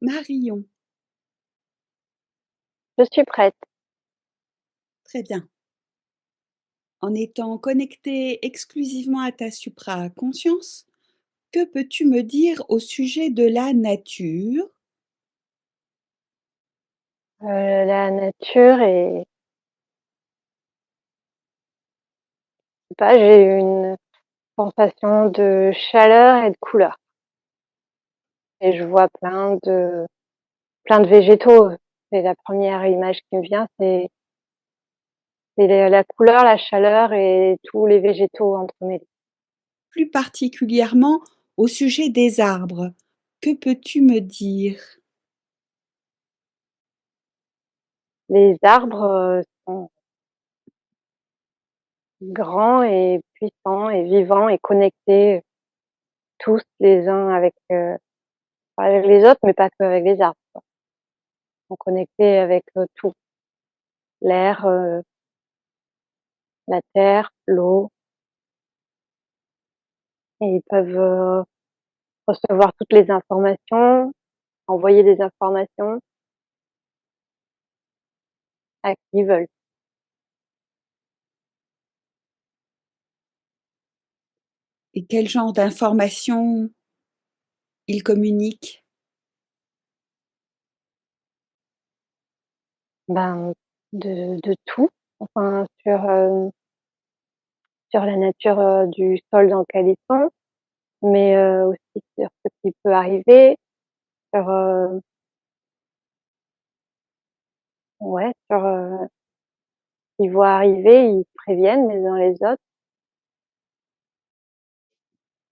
Marion, Je suis prête. très bien. En étant connectée exclusivement à ta supraconscience, que peux-tu me dire au sujet de la nature? La nature est, je sais pas, j'ai une sensation de chaleur et de couleur. Et je vois plein de végétaux. C'est la première image qui me vient, c'est la couleur, la chaleur et tous les végétaux entremêlés. Plus particulièrement au sujet des arbres, que peux-tu me dire? Les arbres sont grands et puissants et vivants et connectés tous les uns avec les autres, mais pas que avec les arbres, quoi. Ils sont connectés avec tout, l'air, la terre, l'eau, et ils peuvent recevoir toutes les informations, envoyer des informations à qui ils veulent. Et quel genre d'informations ils communiquent? Ben, de tout, enfin sur la nature du sol dans lequel ils sont, mais aussi sur ce qui peut arriver, sur ouais, sur ce qu'ils voient arriver, ils préviennent les uns les autres.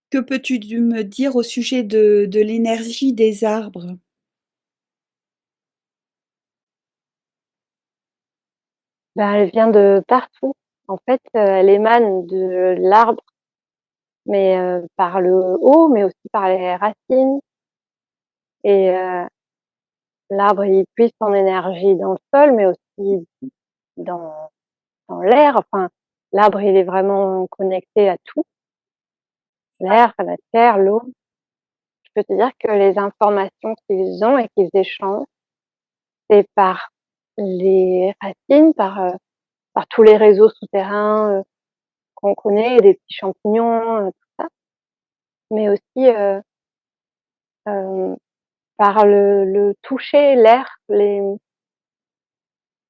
Que peux-tu me dire au sujet de l'énergie des arbres? Ben, elle vient de partout. En fait, elle émane de l'arbre, mais par le haut, mais aussi par les racines. Et l'arbre, il puise son énergie dans le sol, mais aussi dans dans l'air. Enfin, l'arbre, il est vraiment connecté à tout, l'air, la terre, l'eau. Je peux te dire que les informations qu'ils ont et qu'ils échangent, c'est par les racines, par tous les réseaux souterrains qu'on connaît, des petits champignons, tout ça, mais aussi euh, par le toucher, l'air,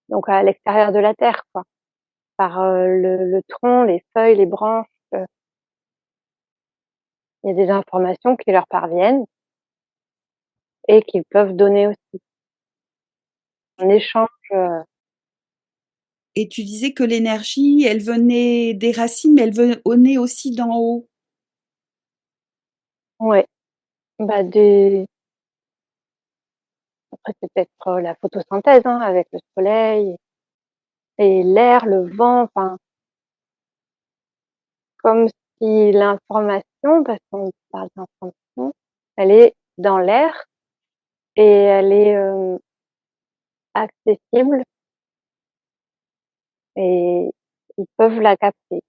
donc à l'extérieur de la terre, quoi, par le tronc, les feuilles, les branches. Il y a des informations qui leur parviennent et qu'ils peuvent donner aussi en échange. Et tu disais que l'énergie, elle venait des racines, mais elle venait aussi d'en haut. Ouais, bah après c'est peut-être la photosynthèse, hein, avec le soleil et l'air, le vent, enfin comme si l'information, parce qu'on parle d'information, elle est dans l'air et elle est accessible et ils peuvent la capter.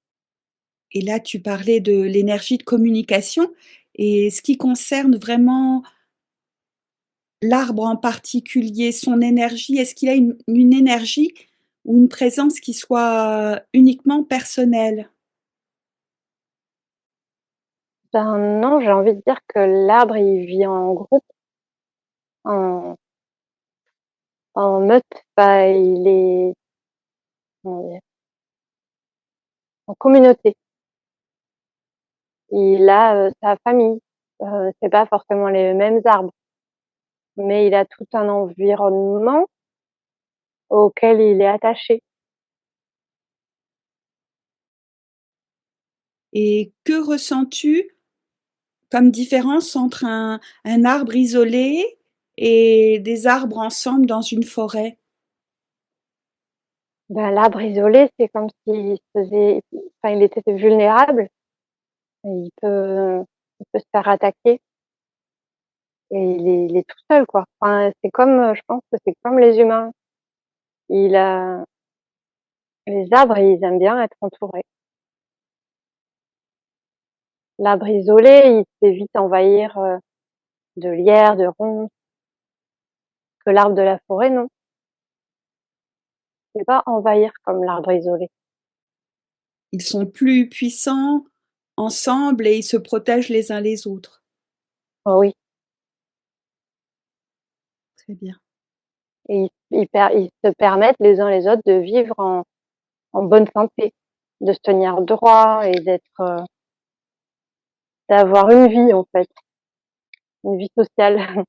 Et là, tu parlais de l'énergie de communication. Et ce qui concerne vraiment l'arbre en particulier, son énergie, est-ce qu'il a une énergie ou une présence qui soit uniquement personnelle? Ben non, j'ai envie de dire que l'arbre, il vit en groupe, en en meute, enfin, il est, comment dire? En communauté. Il a sa famille. C'est pas forcément les mêmes arbres, mais il a tout un environnement auquel il est attaché. Et que ressens-tu comme différence entre un arbre isolé et des arbres ensemble dans une forêt? Ben, l'arbre isolé, c'est comme s'il se faisait, enfin, il était vulnérable. Et il peut se faire attaquer et il est tout seul, quoi. Enfin, c'est comme, je pense que c'est comme les humains. Il a Les arbres, ils aiment bien être entourés. L'arbre isolé, il se fait vite envahir de lierre, de ronces, que l'arbre de la forêt, non. Il ne fait pas envahir comme l'arbre isolé. Ils sont plus puissants ensemble et ils se protègent les uns les autres. Oh oui, Très bien. et ils se permettent les uns les autres de vivre en bonne santé, de se tenir droit et d'avoir une vie, en fait, une vie sociale.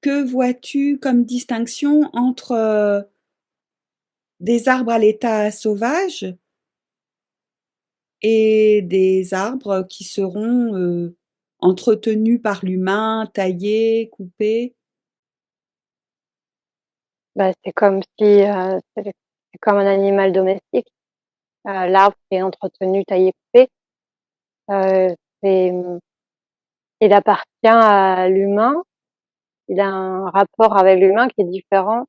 Que vois-tu comme distinction entre des arbres à l'état sauvage et des arbres qui seront entretenus par l'humain, taillés, coupés? Bah, c'est comme si, c'est comme un animal domestique. L'arbre qui est entretenu, taillé, coupé, c'est, il appartient à l'humain. Il a un rapport avec l'humain qui est différent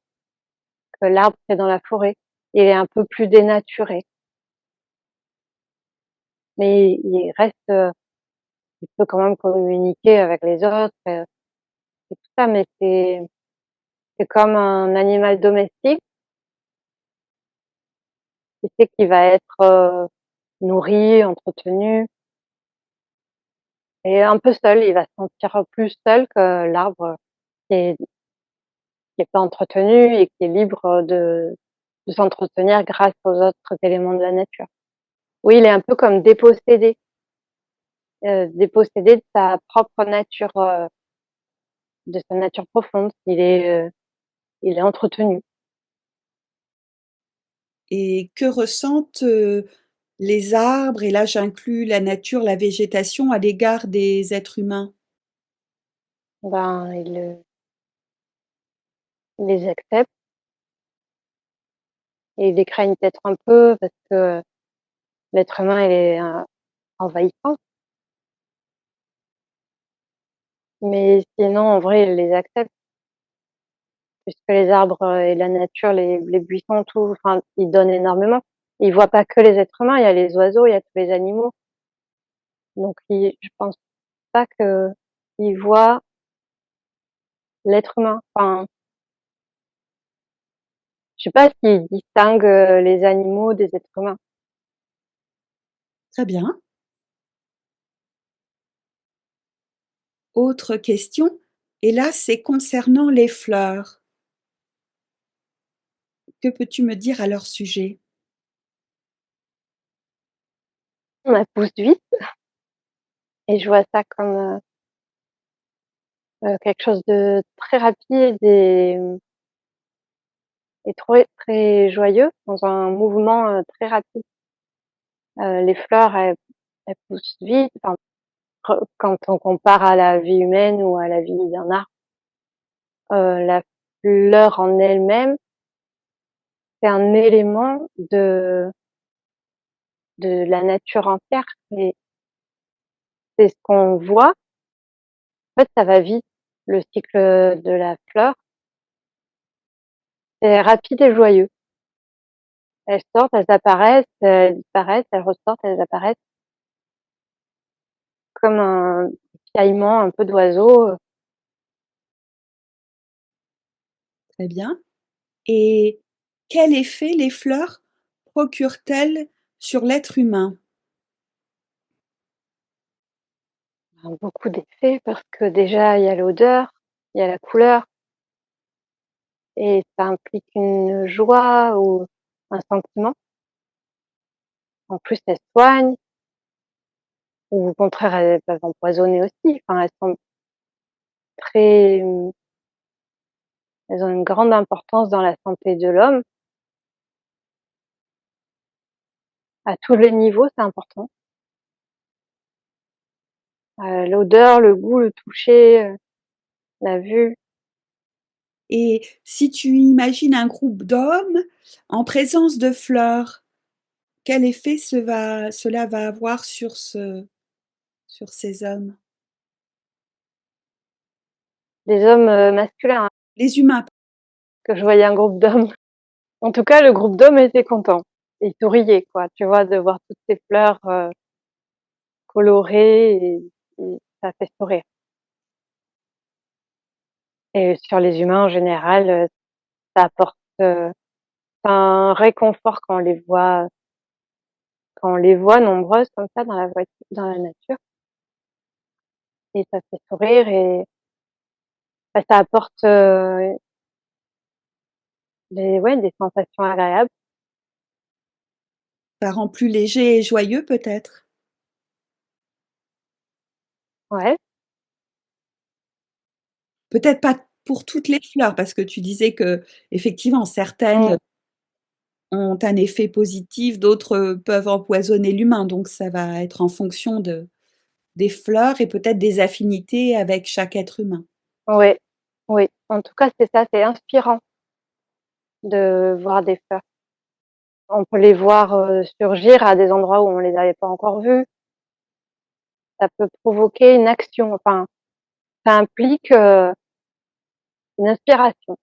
que l'arbre qui est dans la forêt. Il est un peu plus dénaturé, mais il reste, il peut quand même communiquer avec les autres, et tout ça, mais c'est comme un animal domestique qui sait qu'il va être, nourri, entretenu et un peu seul. Il va se sentir plus seul que l'arbre qui est qui est pas entretenu et qui est libre de s'entretenir grâce aux autres éléments de la nature. Oui, il est un peu comme dépossédé de sa propre nature, de sa nature profonde. Il est entretenu. Et que ressentent les arbres, et là j'inclus la nature, la végétation, à l'égard des êtres humains? Ben, il les accepte et il les craignent peut-être un peu parce que l'être humain, il est, envahissant. Mais sinon, en vrai, il les accepte puisque les arbres et la nature, les buissons, tout, enfin, ils donnent énormément. Ils voient pas que les êtres humains, il y a les oiseaux, il y a tous les animaux. Donc je pense pas qu'ils voient l'être humain. Enfin, je sais pas s'ils distinguent les animaux des êtres humains. Très bien. Autre question, et là c'est concernant les fleurs. Que peux-tu me dire à leur sujet? Elle pousse vite et je vois ça comme quelque chose de très rapide et très, très joyeux, dans un mouvement très rapide. Les fleurs, elles poussent vite. Enfin, quand on compare à la vie humaine ou à la vie d'un arbre, la fleur en elle-même, c'est un élément de la nature entière. Et c'est ce qu'on voit. En fait, ça va vite, le cycle de la fleur. C'est rapide et joyeux. Elles sortent, elles apparaissent, elles disparaissent, elles ressortent, elles apparaissent, comme un piaillement un peu d'oiseau. Très bien. Et quel effet les fleurs procurent-elles sur l'être humain? Beaucoup d'effets parce que déjà il y a l'odeur, il y a la couleur et ça implique une joie ou un sentiment. En plus, elles soignent ou au contraire, elles peuvent empoisonner aussi. Enfin, elles sont très, Elles ont une grande importance dans la santé de l'homme. À tous les niveaux, c'est important. L'odeur, le goût, le toucher, la vue. Et si tu imagines un groupe d'hommes en présence de fleurs, quel effet cela va avoir sur ces hommes? Des hommes masculins, hein, Les humains. que je voyais un groupe d'hommes. En tout cas, le groupe d'hommes était content. Ils souriaient, quoi, tu vois, de voir toutes ces fleurs colorées et ça fait sourire. Et sur les humains en général, ça apporte un réconfort quand on les voit nombreuses comme ça dans la voiture, dans la nature, et ça fait sourire et bah, ça apporte des sensations agréables. Ça rend plus léger et joyeux peut-être? Ouais, Peut-être pas pour toutes les fleurs, parce que tu disais que effectivement certaines mmh, ont un effet positif, d'autres peuvent empoisonner l'humain, donc ça va être en fonction des fleurs et peut-être des affinités avec chaque être humain. ouais, oui. En tout cas, c'est ça, c'est inspirant de voir des fleurs. On peut les voir surgir à des endroits où on les avait pas encore vues. Ça peut provoquer une action, enfin, ça implique une inspiration.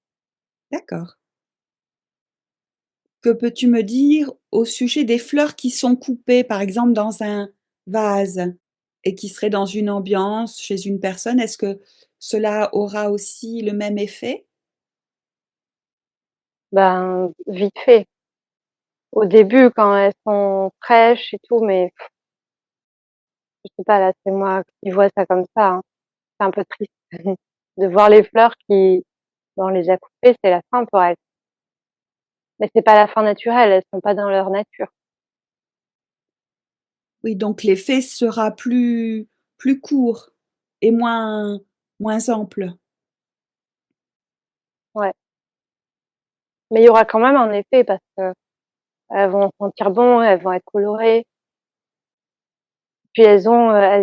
D'accord. Que peux-tu me dire au sujet des fleurs qui sont coupées, par exemple dans un vase et qui seraient dans une ambiance chez une personne? Est-ce que cela aura aussi le même effet? Ben, vite fait. Au début, quand elles sont fraîches et tout, mais je sais pas, là, c'est moi qui vois ça comme ça, hein. C'est un peu triste de voir les fleurs qui, ben, on les a coupées, c'est la fin pour elles. Mais c'est pas la fin naturelle, elles sont pas dans leur nature. Oui, donc l'effet sera plus court et moins ample. Ouais. Mais il y aura quand même un effet parce que elles vont sentir bon, elles vont être colorées. Puis elles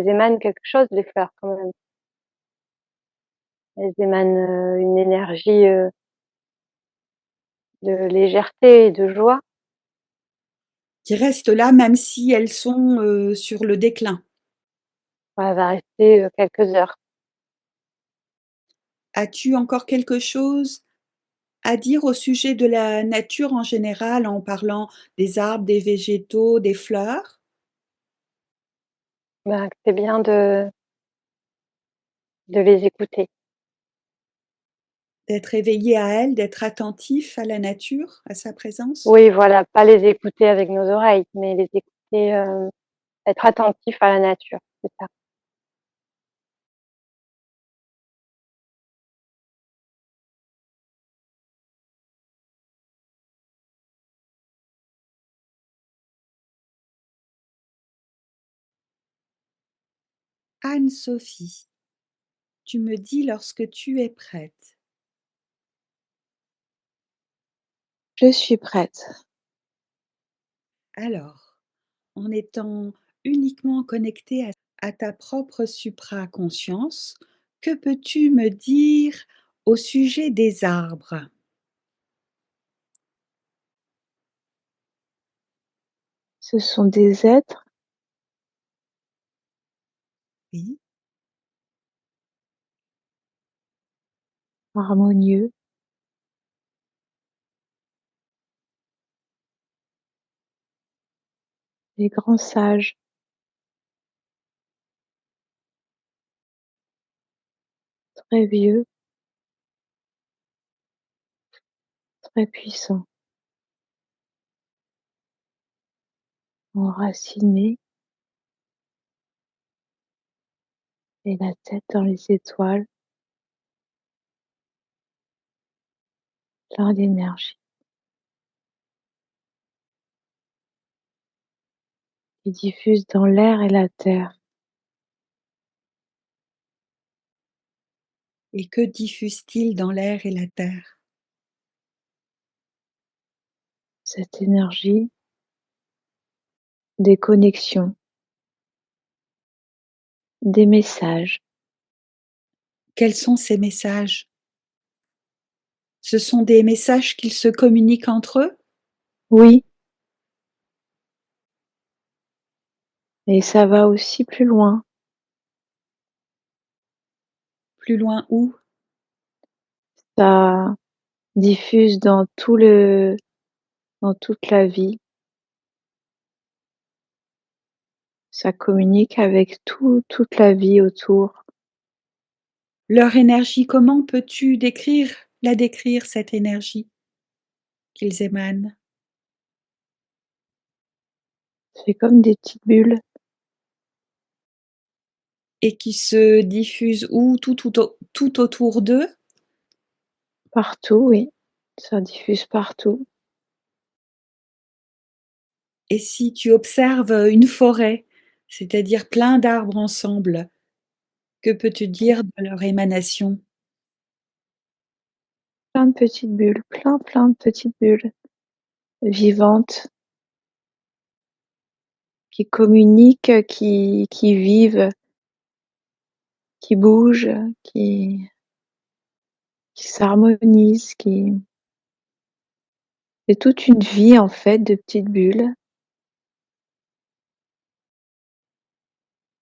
émanent quelque chose, les fleurs, quand même. Elles émanent une énergie de légèreté et de joie. Qui restent là même si elles sont, sur le déclin. Elle va rester quelques heures. As-tu encore quelque chose à dire au sujet de la nature en général en parlant des arbres, des végétaux, des fleurs? Ben, c'est bien de les écouter. D'être éveillé à elle, d'être attentif à la nature, à sa présence? Oui, voilà, pas les écouter avec nos oreilles, mais les écouter, être attentif à la nature, c'est ça. Anne-Sophie, tu me dis lorsque tu es prête. Je suis prête. Alors, en étant uniquement connectée à ta propre supraconscience, que peux-tu me dire au sujet des arbres? Ce sont des êtres Oui, harmonieux, des grands sages, très vieux, très puissants, enracinés et la tête dans les étoiles, plein d'énergie qui diffuse dans l'air et la terre. Et que diffuse-t-il dans l'air et la terre? Cette énergie, des connexions, des messages. Quels sont ces messages? Ce sont des messages qu'ils se communiquent entre eux? Oui, et ça va aussi plus loin. Plus loin où? Ça diffuse dans dans toute la vie. Ça communique avec toute la vie autour. Leur énergie, comment peux-tu la décrire, cette énergie qu'ils émanent? C'est comme des petites bulles Et qui se diffusent où? Tout autour d'eux? partout, oui. Ça diffuse partout. Et si tu observes une forêt, c'est-à-dire plein d'arbres ensemble, que peux-tu dire de leur émanation? Plein de petites bulles, plein de petites bulles vivantes qui communiquent, qui vivent, qui bougent, qui s'harmonisent, qui c'est toute une vie en fait de petites bulles.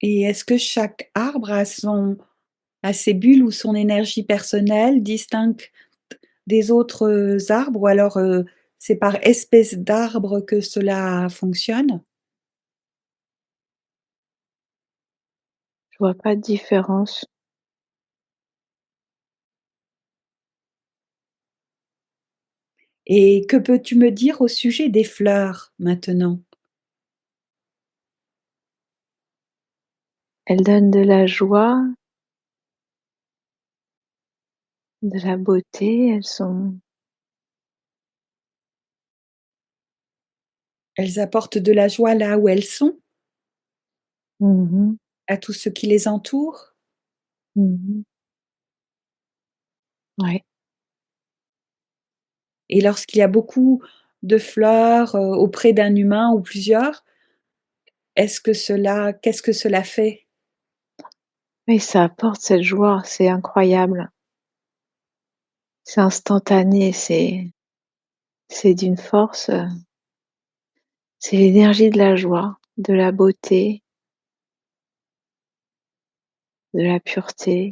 Et est-ce que chaque arbre a ses bulles ou son énergie personnelle distincte des autres arbres, ou alors c'est par espèce d'arbre que cela fonctionne? Je vois pas de différence. Et que peux-tu me dire au sujet des fleurs maintenant? Elles donnent de la joie, de la beauté, Elles apportent de la joie là où elles sont, mmh à tous ceux qui les entourent? mh. Ouais. Et lorsqu'il y a beaucoup de fleurs auprès d'un humain ou plusieurs, qu'est-ce que cela fait? Oui, ça apporte cette joie, c'est incroyable. C'est instantané, c'est d'une force, c'est l'énergie de la joie, de la beauté, de la pureté.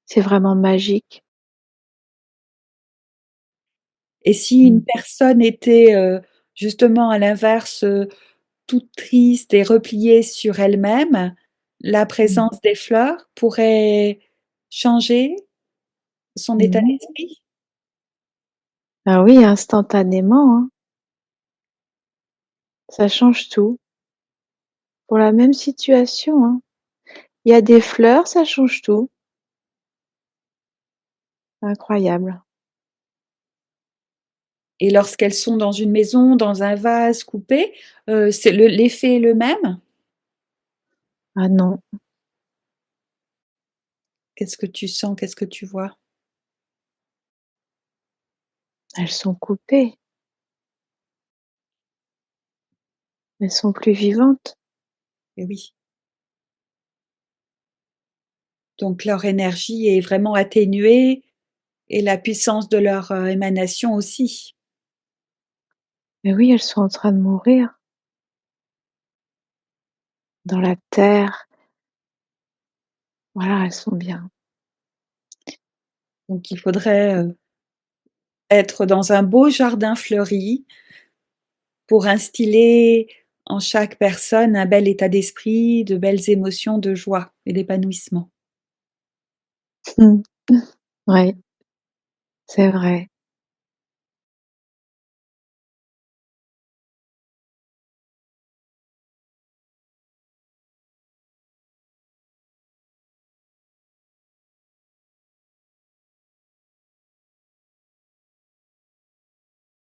C'est vraiment magique. Et si Mmh. une personne était justement à l'inverse, toute triste et repliée sur elle-même, la Mmh. présence des fleurs pourrait changer son état Mmh. d'esprit? Ah oui, instantanément, hein. Ça change tout. Pour la même situation, hein. Il y a des fleurs, ça change tout. Incroyable. Et lorsqu'elles sont dans une maison, dans un vase coupé, c'est l'effet est le même? Ah non, Qu'est-ce que tu sens? Qu'est-ce que tu vois? elles sont coupées, elles sont plus vivantes. Eh oui. Donc leur énergie est vraiment atténuée et la puissance de leur émanation aussi. Mais oui, elles sont en train de mourir dans la terre. Voilà, elles sont bien. Donc il faudrait être dans un beau jardin fleuri pour instiller en chaque personne un bel état d'esprit, de belles émotions de joie et d'épanouissement. Mmh. Ouais, c'est vrai.